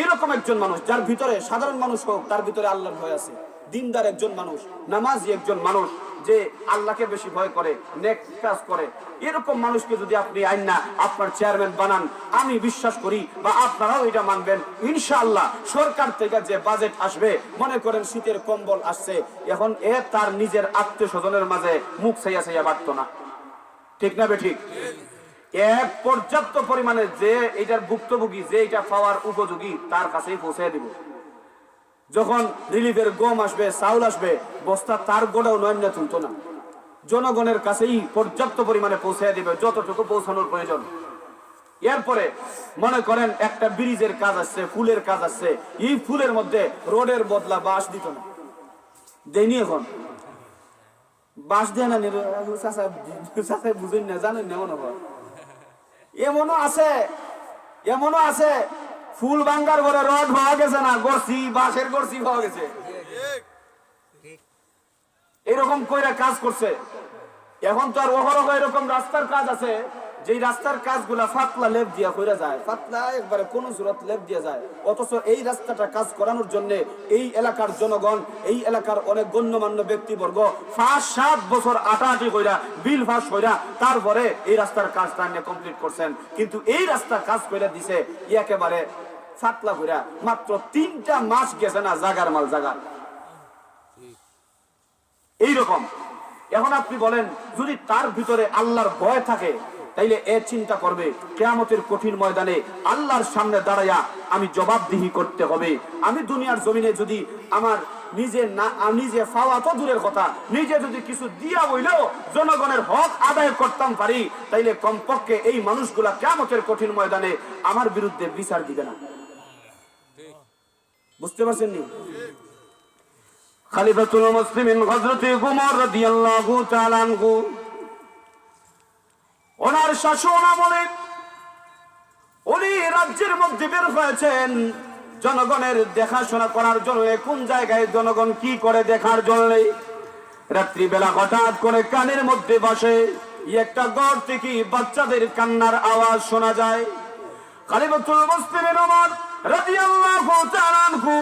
এইরকম একজন মানুষ যার ভিতরে, সাধারণ মানুষ হোক, তার ভিতরে আল্লাহর ভয় আছে, দিনদার একজন মানুষ, নামাজি একজন মানুষ, যে আল্লাহকে বেশি ভয় করে, নেক কাজ করে, এরকম মানুষকে যদি আপনি আইনা আপনার চেয়ারম্যান বানান, আমি বিশ্বাস করি, বা আপনারাও এটা মানবেন, ইনশাআল্লাহ সরকার থেকে যে বাজেট আসবে, মনে করেন শীতের কম্বল আসছে, এখন তার নিজের আত্মীয় স্বজনের মাঝে মুখ ছাইয়া ছাইয়া বাড়ত না, ঠিক না বেঠিক? এক পর্যাপ্ত পরিমাণে যে এটার ভুক্তভোগী, যে এটা পাওয়ার উপযোগী, তার কাছেই পৌঁছে দিব। যখন রিলিফের গম আসবে, চাউল আসবে, বস্তা তার গোড়াও নয় তুলতো না, জনগণের কাছেই পর্যাপ্ত পরিমাণে পৌঁছে দিবে, যতটুকু পৌঁছানোর প্রয়োজন। এরপরে মনে করেন একটা ব্রিজের কাজ আসছে, ফুলের কাজ আসছে, এই ফুলের মধ্যে রোডের বদলা বাঁশ দিত না, দেয়নি, এখন বাঁশ দেয় না, বুঝেন না, জানেন না, এমনও আছে, এমনও আছে ফুল ভাঙ্গার ঘরে রড হওয়া গেছে না, গড়ছি, বাঁশের গড়ছি হওয়া গেছে, এরকম কইরা কাজ করছে। এখন তো আর অহরহ এরকম রাস্তার কাজ আছে, যে রাস্তার কাজগুলা ফাতলা লেপ দিয়া কইরা যায়, ফাতলা একবারে কোন সুরত লেপ দিয়া যায়, অথচ এই রাস্তাটা কাজ করানোর জন্য এই এলাকার জনগণ, এই এলাকার অনেক গণ্যমান্য ব্যক্তিবর্গ 5-7 বছর আটাআটি কইরা বিল পাস কইরা তারপরে এই রাস্তার কাজটা নিয়ে কমপ্লিট করছেন। কিন্তু এই রাস্তার কাজ কইরা দিছে একেবারে ফাতলা কইরা, মাত্র 3টা মাস গেছে না জাগার মাল জাগার এইরকম। এখন আপনি বলেন, যদি তার ভিতরে আল্লাহর ভয় থাকে তাইলে এ চিন্তা করবে কিয়ামতের কঠিন ময়দানে আল্লাহর সামনে দাঁড়ায়া আমি জবাবদিহি করতে হবে। আমি দুনিয়ার জমিনে যদি আমার নিজে পাওয়া তো দূরের কথা, নিজে যদি কিছু দিয়া বইলেও জনগণের হক আদায় করতাম পারি, তাইলে কমপক্ষে এই মানুষগুলা কিয়ামতের কঠিন ময়দানে আমার বিরুদ্ধে বিচার দিবে না। বুঝতে পারছেন নি? খলিফাতুল মুসলিমিন হযরত উমর রাদিয়াল্লাহু তাআলা আনহু ওনার শাসন আমলে উনি রাজ্যের মধ্যে বের হয়েছেন জনগণের দেখাশোনা করার জন্য। কোন জায়গায় জনগণ কি করে দেখার জন্য। রাত্রিবেলা হঠাৎ করে কানের মধ্যে বসে একটা ঘর থেকে বাচ্চাদের কান্নার আওয়াজ শোনা যায়। খলিফাতুল মুসলিমিন ওমর রাদিয়াল্লাহু তাআলা আনহু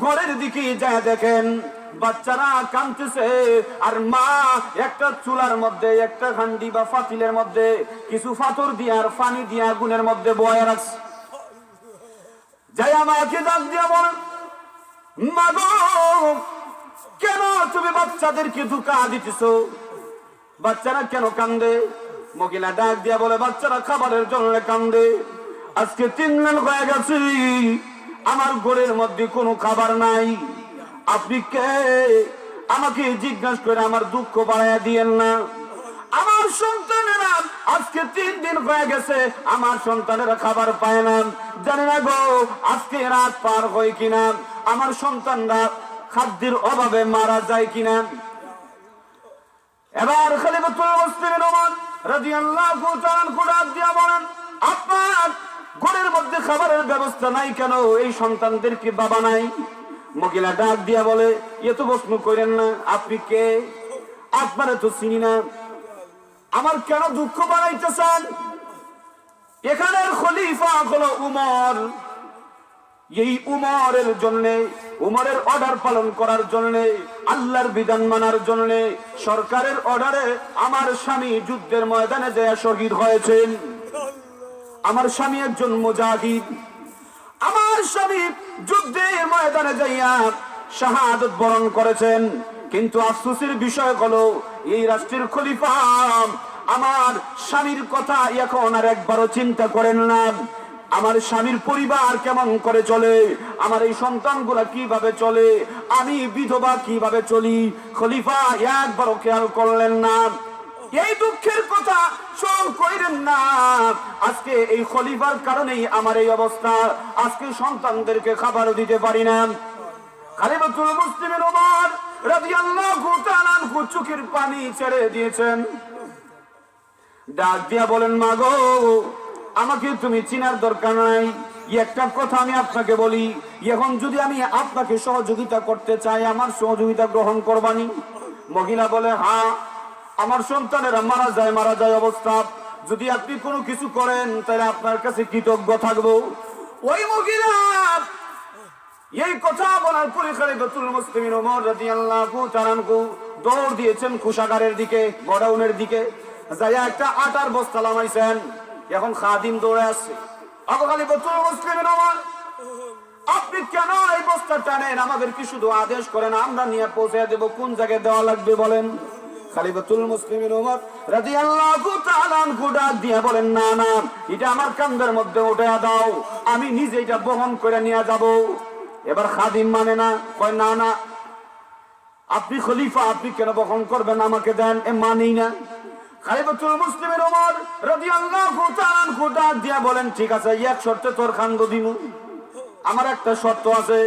ঘরের দিকে যায়, দেখেন বাচ্চারা কাঁদতেছে আর মা একটা চুলার মধ্যে একটা হান্ডি বা পাতিলের মধ্যে কিছু পাথর দিয়ে আর পানি দিয়ে আগুনের মধ্যে বয়ে রাখছে। যাই আমাকে ডাক দিয়া বলেন, মা গো কেন তুমি বাচ্চাদেরকে ধোঁকা দিতেছো? বাচ্চারা কেন কান্দে? মহিলা ডাক দিয়া বলে, বাচ্চারা খাবারের জন্য কান্দে। আজকে 3 দিন হয়ে গেছে আমার ঘরের মধ্যে কোনো খাবার নাই। আপনি কে? আমাকে জিজ্ঞাসা করে আমার দুঃখ বাড়াইয়া দিয়েন না। আমার সন্তানেরা আজকে 3 দিন হয়ে গেছে আমার সন্তানেরা খাবার পায় না। জানি না গো আজকে রাত পার হয় কিনা, আমার সন্তানরা খাদ্যের অভাবে মারা যায় কিনা। এবার খলিফাতুল মুসলিমিন ওমর রাদিয়াল্লাহু তাআলা ডাক দিয়া বলেন, আপনার ঘরের মধ্যে খাবারের ব্যবস্থা নাই কেন? এই সন্তানদের কি বাবা নাই? মহিলা ডাক দিয়া বলে, এত প্রশ্ন করেন না, আপনি কে? আপনারা তো চিনি না, আমার কেন দুঃখ বাড়াইতেছেন? এখানের খলিফা হলো উমর। এই উমরের জন্য, উমরের অর্ডার পালন করার জন্য, আল্লাহর বিধান মানার জন্য সরকারের অর্ডারে আমার স্বামী যুদ্ধের ময়দানে যায় শহীদ হয়েছেন। আমার স্বামী একজন মুজাহিদ। আমার স্বামী যুদ্ধের ময়দানে যাইয়া শাহাদাত বরণ করেছেন। কিন্তু আফসোসের বিষয় হলো এই রাষ্ট্রের খলিফা আমার স্বামীর কথা এখন আর একবারও চিন্তা করেন না। আমার স্বামীর পরিবার কেমন করে চলে, আমার এই সন্তানগুলা কিভাবে চলে, আমি বিধবা কিভাবে চলি, খলিফা একবারও খেয়াল করলেন না। এই দুঃখের কথা স্মরণ করেন না। আজকে এই খলিফার কারণেই আমার এই অবস্থা, আজকে সন্তানদেরকে খাবার দিতে পারি না। খলিফাতুল মুসলিমিন ওমর রাদিয়াল্লাহু তাআলা আনহু চোখের পানি ছেড়ে দিয়েছেন। ডাক দিয়া বলেন, মা গো আমাকে তুমি চিনার দরকার নাই। একটা কথা আমি আপনাকে বলি, এখন যদি আমি আপনাকে সহযোগিতা করতে চাই, আমার সহযোগিতা গ্রহণ করবানি? মহিলা বলে, হ্যাঁ, আমার সন্তানেরা মারা যায় অবস্থা, যদি আপনি কোনো কিছু করেন তাহলে আপনার কাছে কৃতজ্ঞ থাকবো। ওই মহিলা এই কথা বলার পরে খলিফাতুল মুসলিমিন ওমর রাদিয়াল্লাহু তাআলা আনহু দৌড় দিয়েছেন কোষাগারের দিকে, গোডাউনের দিকে, যাইয়া একটা আটার বস্তা নামাইছেন। এখন খাদিম দৌড়ে আসছে, খলিফাতুল মুসলিমিন ওমর আপনি কেন এই বস্তা টানেন? আমাদের কি শুধু আদেশ করেন, আমরা নিয়ে পৌঁছে দেব, কোন জায়গায় দেওয়া লাগবে বলেন। খলিফাতুল মুসলিমিন ওমর রাদিয়াল্লাহু তাআলা আনহু ডাক দিয়া বলেন, না না, এটা আমার কাঁধের মধ্যে উঠায়া দাও, আমি নিজে এটা বহন করে নিয়ে যাব। এবার খাদিম মানে না, কয় না না, আপনি খলিফা, আপনি কেন বহন করবেন, আমাকে দেন। এ মানেই না। খলিফাতুল মুসলিমিন ওমর রাদিয়াল্লাহু তাআলা আনহু ডাক দিয়া বলেন, ঠিক আছে, এক শর্তে তোর খান্দ দিমু। আমার একটা শর্ত আছে,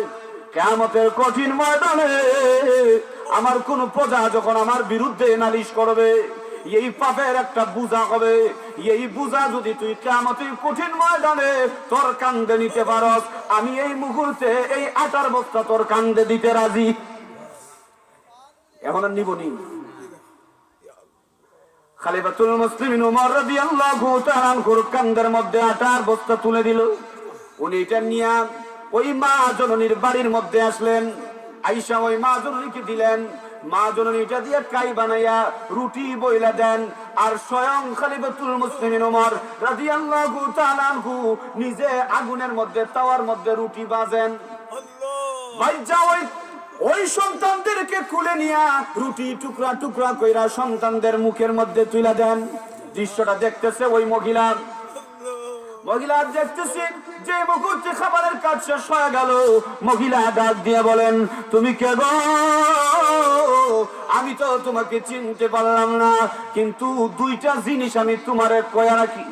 কিয়ামতের কঠিন ময়দানে আমার কোন প্রজা যখন আমার বিরুদ্ধে নালিশ করবে, এই পাপের একটা বোঝা হবে, এই বোঝা যদি তুই কিয়ামতের কঠিন ময়দানে তোর কাঁধে নিতে পারস, আমি এই মুহূর্তে এই আটার বস্তা তোর কাঁধে দিতে রাজি। এখন আর নিবনি। খলিফাতুল মুসলিমিন ওমর রাদিয়াল্লাহু তাআলা আনহুর কাঁধের মধ্যে আটার বস্তা তুলে দিল। উনি এটা নিয়ে ওই মা জননীর বাড়ির মধ্যে আসলেন। আয়েশা ওই মা জননীকে দিলেন। মা জননী এটা দিয়ে কাই বানাইয়া রুটি বইলা দেন। আর স্বয়ং খলিফাতুল মুসলিমিন ওমর রাদিয়াল্লাহু তাআলা আনহু নিজে আগুনের মধ্যে তাওয়ার মধ্যে রুটি ভাজেন। ভাইজা ওই সন্তানদেরকে কুলে নিয়া রুটি টুকরা টুকরা কইরা সন্তানদের মুখের মধ্যে তুলে দেন। দৃশ্যটা দেখতেছে ওই মহিলা দেখতেছে যে মুহূর্তে খাবারের কাজ শেষ হয়ে গেল, মহিলা ডাক দিয়ে বলেন, তুমি কে গো? আমি তো তোমাকে চিনতে পারলাম না, কিন্তু দুইটা জিনিস আমি তোমারে কয়া রাখি।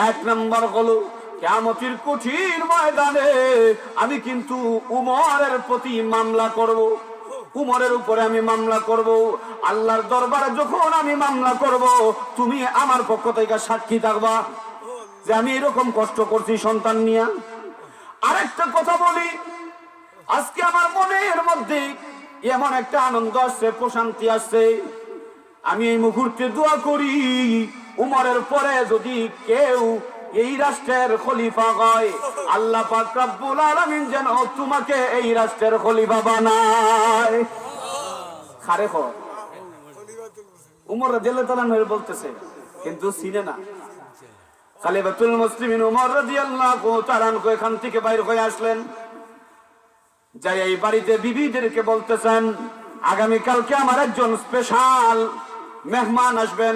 এক নম্বর হলো কিয়ামতের কঠিন ময়দানে আমি কিন্তু উমরের প্রতি মামলা করব। উমরের উপরে আমি মামলা করব। আল্লাহর দরবারে যখন আমি মামলা করব, তুমি আমার পক্ষ থেকে সাক্ষী থাকবা যে আমি এরকম কষ্ট করছি সন্তান নিয়ে। আরেকটা কথা বলি, আজকে আমার মনের মধ্যে এমন একটা আনন্দ আসছে, প্রশান্তি আসছে। আমি এই মুহূর্তে দোয়া করি, উমরের পরে যদি কেউ এই রাষ্ট্রের খলিফা হয়, আল্লাহ পাক রব্বুল আলামিন যেন তোমাকে এই রাষ্ট্রের খলিফা বানায়। খারে খো উমর রাদিয়াল্লাহু তাআলা বলতেছে, কিন্তু চিনে না। খলিফাতুল মুসলিমিন ওমর রাদিয়াল্লাহু তাআলা এখান থেকে বাইরে হয়ে আসলেন। যাই এই বাড়িতে বিবিদেরকে বলতেছেন, আগামী কালকে আমার একজন স্পেশাল মেহমান আসবেন,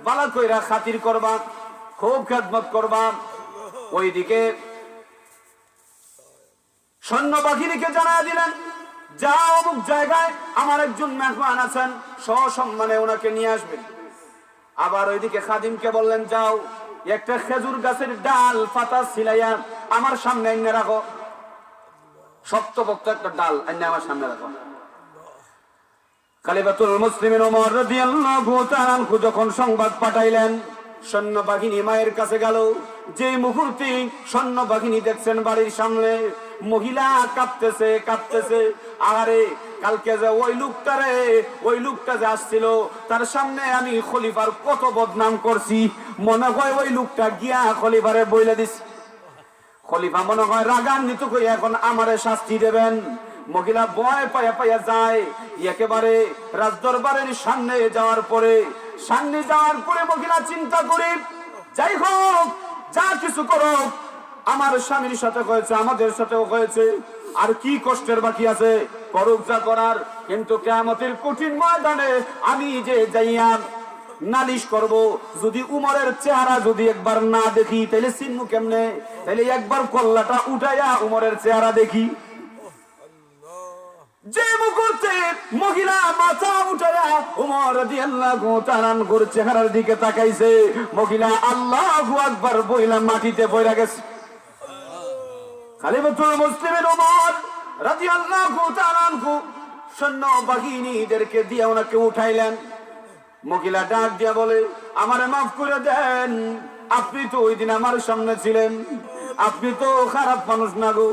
ভালো কইরা খাতির করবা, খুব খেদমত করবা। ওইদিকে সৈন্যবাহিনীকে জানায় দিলেন, যাও অমুক জায়গায় আমার একজন মেহমান আছেন, সসম্মানে ওনাকে নিয়ে আসবেন। আবার ওইদিকে খাদিমকে বললেন, যাও একটা খেজুর গাছের ডাল পাতা ছিলাইয়া আমার সামনে এনে রাখো, শক্তপোক্ত একটা ডাল এনে আমার সামনে রাখো। খলিফাতুল মুসলিমিন ওমর রাদিয়াল্লাহু তাআলা যখন সংবাদ পাঠাইলেন, সৈন্যবাহিনী মায়ের কাছে গেল। যে মুহূর্তে সৈন্যবাহিনী দেখছেন বাড়ির সামনে মহিলা কাঁপতেছে। আরে কালকে যে ওই লোকটা যে আসছিল, তার সামনে আমি খলিফার কত বদনাম করছি, মনে হয় ওই লোকটা গিয়া খলিফারে বইলে দিস। খলিফা মনে হয় রাগান্বিত করে এখন আমারে শাস্তি দেবেন। মহিলা ভয় পাইয়া যায়। একেবারে রাজদরবারের সামনে যাওয়ার পরে মহিলা চিন্তা করে, যাই হোক যা কিছু করো, আমার স্বামীর সাথে হয়েছে, আমাদের সাথেও হয়েছে, আর কি কষ্টের বাকি আছে, করুক যা করার। কিন্তু কিয়ামতের কঠিন ময়দানে আমি যে যাইয়া নালিশ করব, যদি উমরের চেহারা যদি একবার না দেখি তাহলে চিনবো কেমনে? তাহলে একবার কল্লাটা উঠাইয়া উমরের চেহারা দেখি। যে মুহূর্তে মহিলা মাথা উঠাইয়া উমর রাদিয়াল্লাহু তাআলা আনহুর চেহারার দিকে তাকাইছে, মহিলা আল্লাহু আকবার বইলা মাটিতে পড়ে গেছে। খলিফাতুল মুসলিমিন ওমর রাদিয়াল্লাহু তাআলা আনহু সৈন্যবাহিনীদেরকে দিয়ে ওনাকে উঠাইলেন। মহিলা ডাক দিয়া বলে, আমারে মাফ করে দেন, আপনি তো ওই দিন আমার সামনে ছিলেন, আপনি তো খারাপ মানুষ না গো,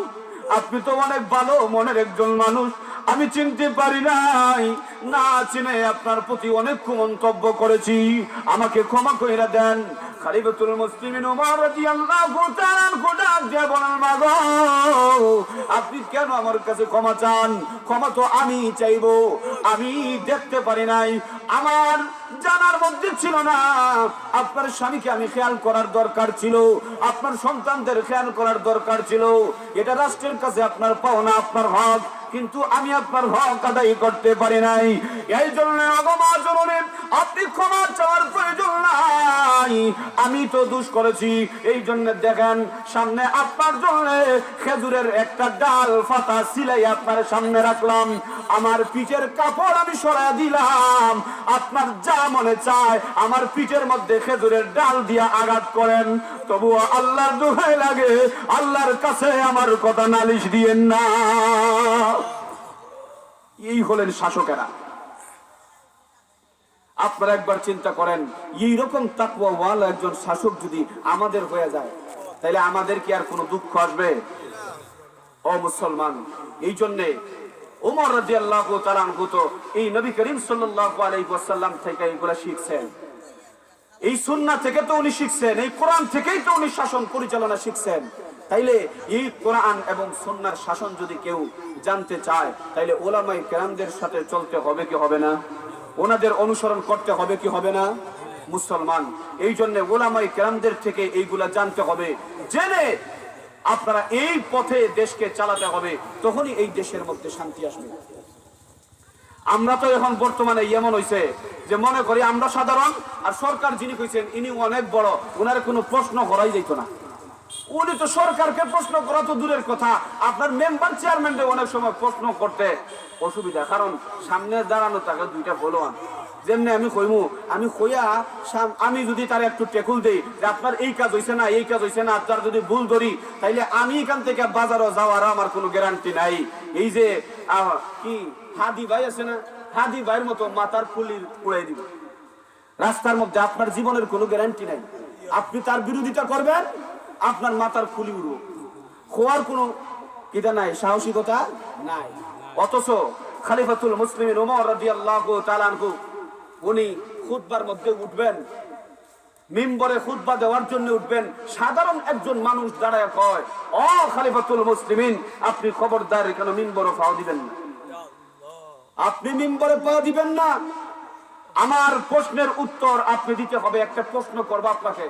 আপনি তো অনেক ভালো মনের একজন মানুষ, আমি চিনতে পারি নাই, না চিনে আপনার প্রতি অনেক মন্তব্য করেছি, আমাকে ক্ষমা কইরা দেন। খলিফাতুল মুসলিমিন ওমর রাদিয়াল্লাহু তাআলা ডাক দিয়ে বলেন, মাগো আপনি কেন আমার কাছে ক্ষমা চান? ক্ষমা তো আমি চাইবো, আমি দেখতে পারি নাই, আমার জানার মধ্যে ছিল না, আপনার স্বামীকে আমি খেয়াল করার দরকার ছিল, আপনার সন্তানদের খেয়াল করার দরকার ছিল, এটা রাষ্ট্রের কাছে আপনার পাওনা, আপনার হক, কিন্তু আমি আপনার হক আদায় করতে পারি নাই। এই জন্য আপনি ক্ষমা চাওয়ার প্রয়োজন নাই, আমি তো দোষ করেছি। এই জন্য দেখেন সামনে আপনার জন্য খেজুরের একটা ডাল পাতা সিলাই আপনার সামনে রাখলাম, আমার পিঠের কাপড় আমি সরাই দিলাম, আপনার যা মনে চায় আমার পিঠের মধ্যে খেজুরের ডাল দিয়ে আঘাত করেন, তবুও আল্লাহর দোহাই লাগে আল্লাহর কাছে আমার কথা নালিশ দিয়েন না। এই হলেন শাসকেরা। আপনারা একবার চিন্তা করেন, এইরকম তাকওয়াওয়ালা একজন শাসক যদি আমাদের হয়ে যায়, তাহলে আমাদের কি আর কোনো দুঃখ আসবে? ও মুসলমান, এই জন্যে ওমর রাদিয়াল্লাহু তাআলা আনহু তো এই নবী করিম সাল্লাল্লাহু আলাইহি ওয়াসাল্লাম থেকে এগুলা শিখছেন, এই সুন্নাহ থেকে তো উনি শিখছেন, এই কোরআন থেকেই তো উনি শাসন পরিচালনা শিখছেন। তাইলে এই কোরআন এবং সুন্নাহর শাসন যদি কেউ জানতে চায়, তাইলে উলামায়ে কেরামদের সাথে চলতে হবে কি হবে না? ওনাদের অনুসরণ করতে হবে কি হবে না? মুসলমান এই জন্য উলামায়ে কেরামদের থেকে এইগুলা জানতে হবে, জেনে আপনারা এই পথে দেশকে চালাতে হবে, তখনই এই দেশের মধ্যে শান্তি আসবে। আমরা তো এখন বর্তমানে এমন হইছে যে মনে করি আমরা সাধারণ, আর সরকার যিনি কইছেন ইনি অনেক বড়, ওনার কোনো প্রশ্ন করাই যাইত না। উনি তো সরকারকে প্রশ্ন করা তো দূরের কথা, আপনার মেম্বার চেয়ারম্যানকে অনেক সময় প্রশ্ন করতে অসুবিধা, কারণ সামনে দাঁড়ানো তাকে দুইটা বলওয়ান। যেমনি আমি কইমু, আমি কইয়া আমি যদি তার একটু টেকুল দেই যে আপনার এই কাজ হইছে না, এই কাজ হইছে না, আপনার যদি ভুল ধরি, তাইলে আমি এখান থেকে বাজারও যাওয়ার আমার কোনো গ্যারান্টি নাই। এই যে কি হাদি ভাই আছে না, হাদি ভাইয়ের মতো মাথার ফুলি উড়াই দিব রাস্তার মধ্যে, আপনার জীবনের কোনো গ্যারান্টি নাই। আপনি তার বিরোধিতা করবেন, আপনার মাথার ফুলি উড়ব, খোয়ার কোনো কিটা নাই, সাহসিকতা নাই। অথচ খলিফাতুল মুসলিমিন ওমর রাদিয়াল্লাহু তাআলা আনহু উনি খুতবার মধ্যে উঠবেন, মিম্বরে খুতবা দেওয়ার জন্য উঠবেন, সাধারণ একজন মানুষ দাঁড়ায় কয়, ও খলিফাতুল মুসলিমিন, আপনি খবরদার এখানে মিম্বরে পা দিবেন না, আপনি মিম্বরে পা দিবেন না। আমার প্রশ্নের উত্তর আপনি দিতে হবে। একটা প্রশ্ন করব আপনাকে,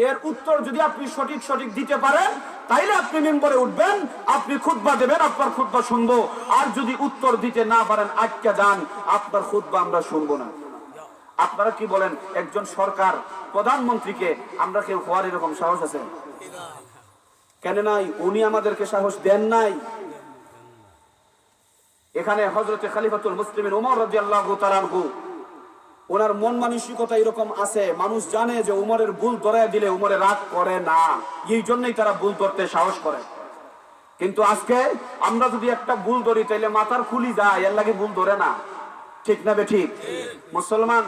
এর উত্তর যদি আপনি সঠিক দিতে পারেন, তাইলে আপনি মিম্বরে উঠবেন, আপনি খুতবা দেবেন, আপনার খুতবা শুনবো। আর যদি উত্তর দিতে না পারেন, আটকে যান, আপনার খুতবা আমরা শুনবো না। আপনারা কি বলেন, একজন সরকার প্রধানমন্ত্রীকে আমরা কেউ হওয়ার এরকম সাহস আছে? কেন নাই? উনি আমাদেরকে সাহস দেন নাই। এখানে হযরতে খলিফাতুল মুসলিমিন ওমর রাদিয়াল্লাহু তাআলা আনহু, ওনার মন মানসিকতা এরকম আছে, মানুষ জানে যে উমরের ভুল ধরায় দিলে উমরে রাগ করে না, এই জন্যই তারা ভুল ধরতে সাহস করে। কিন্তু আজকে আমরা যদি একটা ভুল ধরি, তাইলে মাথার খুলি যায়, এর লাগে ভুল ধরে না। ঠিক না বে ঠিক? মুসলমান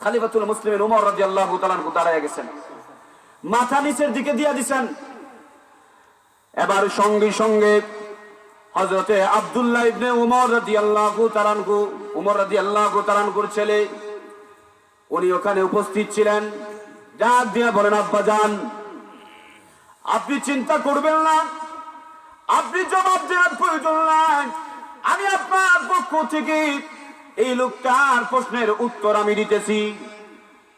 খলিফাতুল মুসলিমিন ওমর রাদিয়াল্লাহু তাআলা আনহু দাঁড়ায় গেছেন, মাথা নিচের দিকে দিয়ে দিবেন। এবার সঙ্গে সঙ্গে হযরতে আব্দুল্লাহ ইবনে উমর রাদিয়াল্লাহু তাআলা আনহু, উমর রাদিয়াল্লাহু তাআলা আনহুর ছেলে, উনি ওখানে উপস্থিত ছিলেন। ডাক দিয়ে বলেন, আব্বা জান, আপনি চিন্তা করবেন না, আপনি জবাব দেওয়ার প্রয়োজন নাই, আমি আপনার পক্ষ থেকে এই লোকটার প্রশ্নের উত্তর আমি দিতেছি।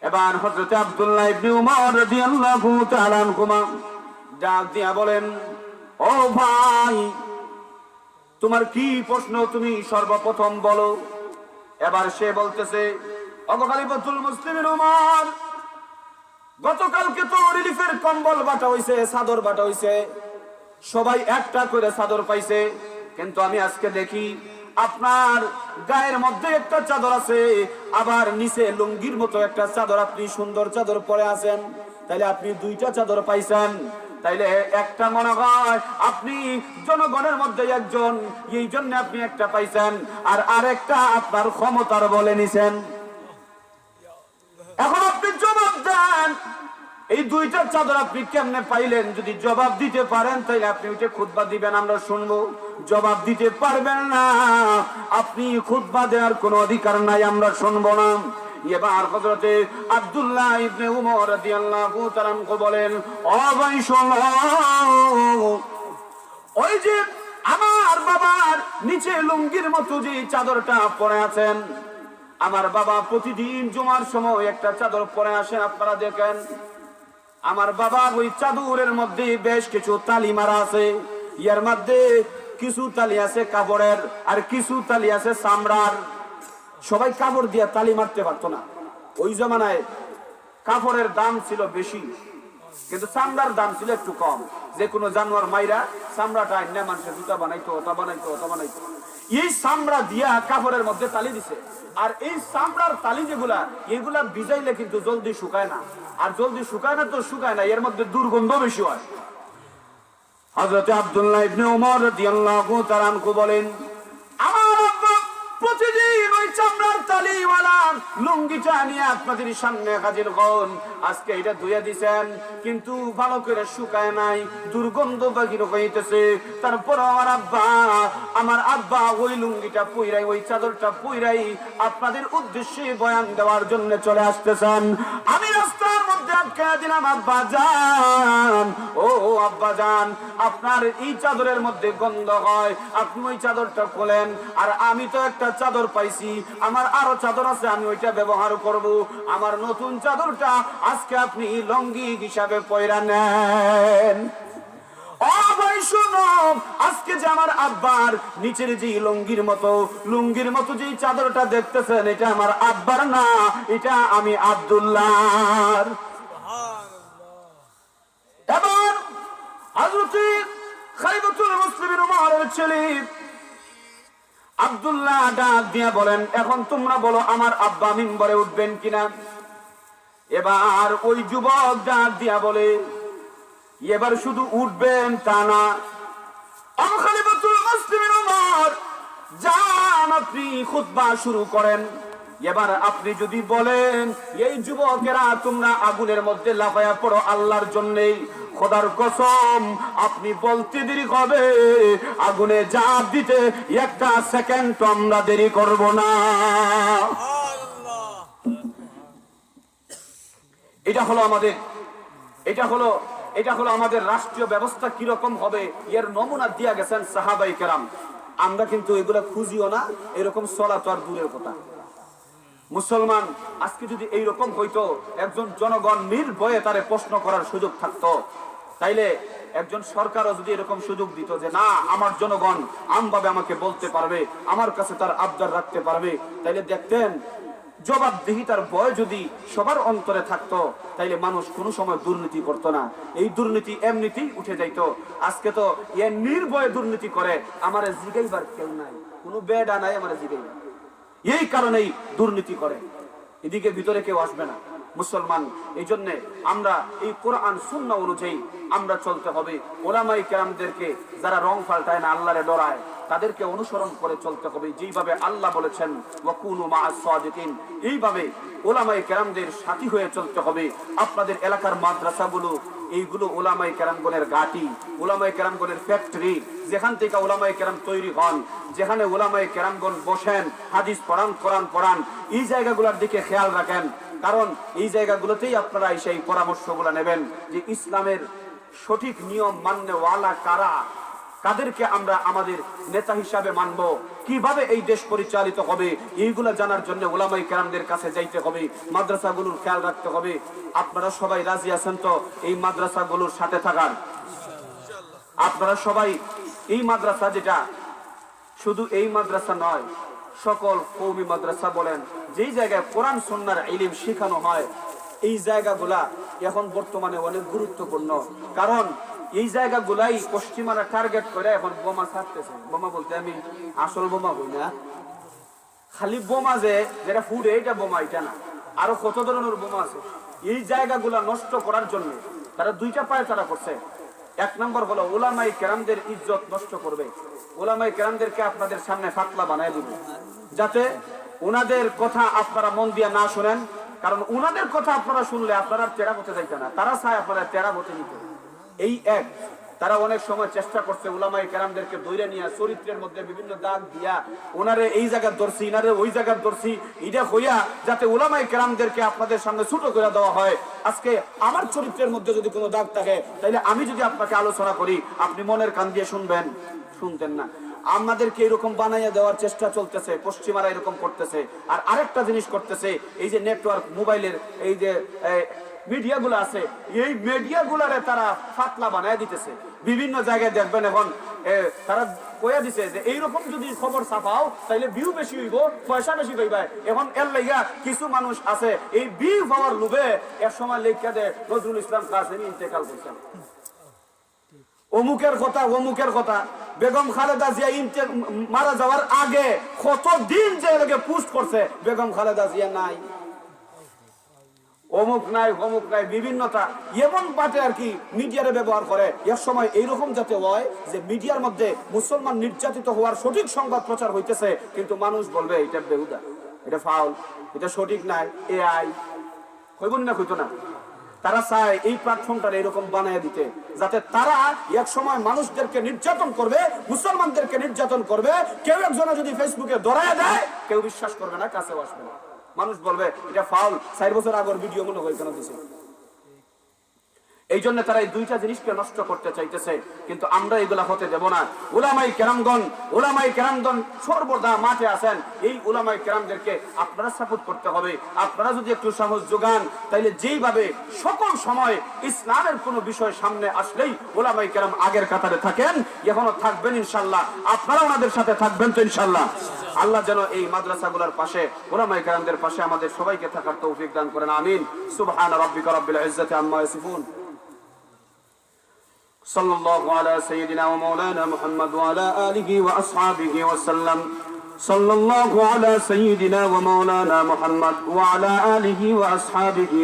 এবার হযরতে আব্দুল্লাহ ইবনে উমর রাদিয়াল্লাহু তাআলা আনহু ডাক দিয়ে বলেন, ও ভাই, তোমার কি প্রশ্ন, তুমি সর্বপ্রথম বলো। এবার সে বলতেছে, ওগো খলিফাতুল মুসলিমিন ওমর, গতকালকে তো রিলিফের কম্বল বাটা হইছে, চাদর বাটা হইছে, সবাই একটা করে চাদর পাইছে, কিন্তু আমি আজকে দেখি আপনার গায়ের মধ্যে একটা চাদর আছে, আবার নিচে লুঙ্গির মতো একটা চাদর, আপনি সুন্দর চাদর পরে আছেন, তাইলে আপনি দুইটা চাদর পাইছেন। তাইলে একটা মনে হয় আপনি জনগণের মধ্যে একজন, এই জন্য আপনি একটা পাইছেন, আর আরেকটা আপনার ক্ষমতার বলে নিছেন। এখন আপনি জবাব দেন, এই দুইটা চাদর আপনি কেমনে পাইলেন? যদি জবাব দিতে পারেন, তাইলে আপনি ওইটা খুতবা দিবেন, আমরা শুনবো। জবাব দিতে পারবেন না, আপনি খুতবা দেওয়ার কোনো অধিকার নাই, আমরা শুনবো না। এবার হযরতে আব্দুল্লাহ ইবনে উমর রাদিয়াল্লাহু তাআলা আনহু বলেন, ও ভাই শোনো, ওই যে আমার বাবার নিচে লুঙ্গির মতো যে চাদরটা পরে আছেন, আমার বাবা প্রতিদিন জুমার সময় একটা চাদর পরে আসেন, আপনারা দেখেন। আমার বাবা ওই চাদরের মধ্যে বেশ কিছু তালি মারা আছে, ইয়ার মধ্যে কিছু তালি আছে কাপড়ের, আর কিছু তালি আছে চামড়ার। সবাই কাপড় দিয়ে তালি মারতে পারতো না। ওই জমানায় কাপড়ের দাম ছিল বেশি, কিন্তু চামড়ার দাম ছিল একটু কম। যে কোনো জানোয়ার মাইরা চামড়াটা আইনা মানুষের জুতা বানাইতো, ওটা বানাইতো, ওটা বানাইতো। এই চামড়া দিয়া কাপড়ের মধ্যে তালি দিছে। আর এই চামড়ার তালি যেগুলা, এগুলা ভিজাইলে কিন্তু জলদি শুকায় না, আর জলদি শুকায় না তো শুকায় না, এর মধ্যে দুর্গন্ধ বেশি হয়। হযরতে আব্দুল্লাহ ইবনে উমর রাদিয়াল্লাহু তাআলা আনহু বলেন, আমার আব্বা প্রতিদিন ওই চামড়ার তালিওয়ালা লুঙ্গিটা নিয়ে আপনাদের সামনে হাজির হন। আজকে এটা ধুয়ে দিছেন, কিন্তু ভালো করে শুকায় নাই, দুর্গন্ধ বাহির হইতেছে। তারপর আমার আব্বা ওই লুঙ্গিটা পুইরাই, ওই চাদরটা পুইরাই আপনাদের উদ্দেশ্যে বয়ান দেওয়ার জন্য চলে আসতেছেন। আমি রাস্তার মধ্যে আটকে দিলাম, আব্বা জান, ও আব্বা জান, আপনার এই চাদরের মধ্যে গন্ধ হয়, আপনি ওই চাদরটা খোলেন। আর আমি তো একটা চাদর পাইছি, আমার আরো চাদর আছে, আমি ওইটা ব্যবহার করব। আমার নতুন চাদরটা আজকে আপনি লুঙ্গি হিসাবে পয়রা নেন। ও ভাই শুনো, আজকে যে আমার আব্বার নিচের যে লুঙ্গির মতো যে চাদরটা দেখতেছেন, এটা আমার আব্বার না, এটা আমি আব্দুল্লাহর। এবার হযরত খালিফাতুল মুসলিমিন উমরের ছেলে আব্দুল্লাহ ডাক দিয়া বলেন, এখন তোমরা বলো আমার আব্বা মিম্বরে উঠবেন কিনা। এবার ওই যুবক ডাক দিয়া বলে, এবার শুধু উঠবেন তা না, খলিফাতুল মুসলিমিন উমর যান, আপনি খুতবা শুরু করেন। এবার আপনি যদি বলেন, এই যুবকেরা তোমরা আগুনের মধ্যে লাফায়া পড়ো আল্লাহর জন্যে, খোদার কসম আপনি বলতে দেরি হবে, আগুনে ঝাঁপ দিতে একটা সেকেন্ড আমরা দেরি করব না। এটা হলো আমাদের রাষ্ট্রীয় ব্যবস্থা কিরকম হবে, এর নমুনা দিয়া গেছেন সাহাবায়ে কেরাম। আমরা কিন্তু এগুলা খুঁজিও না, এরকম চলা তো আর দূরের কথা। মুসলমান আজকে যদি এইরকম হইতো, একজন জনগণ নির্ভয়ে তারে প্রশ্ন করার সুযোগ থাকতো, তাইলে একজন সরকারও যদি এরকম সুযোগ দিত যে না, আমার জনগণ আমভাবে আমাকে বলতে পারবে, আমার কাছে তার আবদার রাখতে পারবে, তাইলে দেখতেন জবাবদিহিতার ভয় যদি সবার অন্তরে থাকতো, তাইলে মানুষ কোনো সময় দুর্নীতি করতো না। এই দুর্নীতি এমনিতেই উঠে যাইতো। আজকে তো এ নির্ভয়ে দুর্নীতি করে, আমারে জিগাইবার কেউ নাই, কোনো বেডা নাই আমারে জিগাইবার, এই কারণেই দুর্নীতি করে, এদিকে ভিতরে কেউ আসবে না। মুসলমান এই জন্য আমরা এই কোরআন সুন্নাহ অনুযায়ী আমরা চলতে হবে। উলামায়ে কেরামদেরকে যারা রং পাল্টায় না, আল্লাহরে ডরায়, তাদেরকে অনুসরণ করে চলতে হবে, যেইভাবে আল্লাহ বলেছেন ওয়াকুনু মাআস সাদিকিন, এইভাবে উলামায়ে কেরামদের সাথী হয়ে চলতে হবে। আপনাদের এলাকার মাদ্রাসাগুলো, এইগুলো উলামায়ে কেরামগণের ঘাঁটি, উলামায়ে কেরামগণের ফ্যাক্টরি, যেখান থেকে উলামায়ে কেরাম তৈরি হন, যেখানে উলামায়ে কেরামগণ বসেন, হাদিস পড়ান, কোরআন পড়ান, এই জায়গাগুলোর দিকে খেয়াল রাখেন। কারণ এই জায়গাগুলোতেই আপনারা সেই পরামর্শগুলো নেবেন যে ইসলামের সঠিক নিয়ম মাননেওয়ালা কারা, কাদেরকে আমরা আমাদের নেতা হিসাবে মানব, কিভাবে এই দেশ পরিচালিত হবে, এইগুলো জানার জন্য উলামায়ে কেরামদের কাছে যাইতে হবে, মাদ্রাসাগুলোর খেয়াল রাখতে হবে। আপনারা সবাই রাজি আছেন তো এই মাদ্রাসাগুলোর সাথে থাকার? আপনারা সবাই এই মাদ্রাসা, যেটা শুধু এই মাদ্রাসা নয়, সকল কওমি মাদ্রাসা বলেন, যেই জায়গায় কোরআন সুন্নাহর ইলম শেখানো হয়, এই জায়গাগুলা এখন বর্তমানে অনেক গুরুত্বপূর্ণ। কারণ এই জায়গাগুলাই পশ্চিমারা টার্গেট করে এখন বোমা ছাড়তেছে। বোমা বলতে আমি আসল বোমা বই না, খালি বোমা যেটা ফুটে এটা বোমা, এটা না, আরো কত ধরনের বোমা আছে। এই জায়গাগুলা নষ্ট করার জন্য তারা দুইটা পায়ে তারা করছে। এক নম্বর হলো উলামায়ে কেরামদের ইজ্জত নষ্ট করবে, উলামায়ে কেরামদেরকে আপনাদের সামনে ফাতলা বানায় দিবে, যাতে ওনাদের কথা আপনারা মন দিয়ে না শুনেন। কারণ ওনাদের কথা আপনারা শুনলে আপনারা টেরা হতে যাইতে না, তারা চায় আপনারা টেরা হতে নিতে। এই এক, তারা অনেক সময় চেষ্টা করছে উলামায়ে কেরামদেরকে ধরে নিয়ে চরিত্রের মধ্যে বিভিন্ন দাগ দিয়া, ওনারে এই জায়গার ধরছি, ইনারে ওই জায়গার ধরছি, এটা হইয়া যাতে উলামায়ে কেরামদেরকে আপনাদের সামনে ছোট করে দেওয়া হয়। আজকে আমার চরিত্রের মধ্যে যদি কোনো দাগ থাকে, তাহলে আমি যদি আপনাকে আলোচনা করি, আপনি মনের কান দিয়ে শুনবেন? শুনতেন না। আমাদেরকে এরকম বানাইয়া দেওয়ার চেষ্টা চলতেছে, পশ্চিমারা এরকম করতেছে। আর আরেকটা জিনিস করতেছে, এই যে নেটওয়ার্ক, মোবাইলের এই যে মিডিয়াগুলো আছে, এই মিডিয়াগুলারে তারা ফাতলা বানায় দিতেছে। বিভিন্ন জায়গায় দেখবেন এখন তারা কইয়া দিছে যে এইরকম যদি খবর ছাপাও, তাইলে ভিউ বেশি হইব, পয়সা বেশি পাইবা। এখন এর লাইগা কিছু মানুষ আছে এই ভিউ পাওয়ার লোভে এক সময় লেখা দেয় নজরুল ইসলাম কাসেমি ইন্তেকাল করছেন, অমুকের কথা। বেগম খালেদা জিয়া মারা যাওয়ার আগে কত দিন যে পোস্ট করছে, বেগম খালেদা জিয়া নাই, অমুক নাই, বিভিন্নতা এমন বাটে আর কি মিডিয়ারে ব্যবহার করে। এর সময় এইরকম যাতে হয় যে মিডিয়ার মধ্যে মুসলমান নির্যাতিত হওয়ার সঠিক সংবাদ প্রচার হইতেছে, কিন্তু মানুষ বলবে এটা বেহুদা। এটা ফাউল, এটা সঠিক নাই, এআই কইবন না, কইতো না। তারা চায় এই প্ল্যাটফর্মটা এরকম বানায় দিতে, যাতে তারা এক সময় মানুষদেরকে নির্যাতন করবে, মুসলমানদেরকে নির্যাতন করবে। কেউ একজনে যদি ফেসবুকে ধরায় দেয়, কেউ বিশ্বাস করবে না, কাছেও আসবে না। মানুষ বলবে এটা ফাউল, 4 বছর আগের ভিডিও মনে হয় কেন দিছে। এই জন্য তারা এই দুইটা জিনিসকে নষ্ট করতে চাইতেছে, কিন্তু আমরা এগুলা হতে দেব না। উলামায়ে কেরামগণ সর্বদা মাঠে আছেন। এই উলামায়ে কেরামদেরকে আপনারা সাপোর্ট করতে হবে। আপনারা যদি একটু সাহস যোগান, তাইলে যেইভাবে সকল সময় ইসলামের কোনো বিষয় সামনে আসলেই উলামায়ে কেরাম আগের কাতারে থাকেন, এখনো থাকবেন ইনশাআল্লাহ। আপনারা ওনাদের সাথে থাকবেন তো ইনশাআল্লাহ। আল্লাহ যেন এই মাদ্রাসাগুলোর পাশে, উলামায়ে কেরামদের পাশে আমাদের সবাইকে থাকার তৌফিক দান করেন, আমিন। সুবহান রাব্বিকা রাব্বিল ইজ্জাতি আম্মা ইয়াসিফুন। صلى الله على سيدنا ومولانا محمد وعلى آله وأصحابه وسلم. صلى الله على سيدنا ومولانا محمد وعلى آله وأصحابه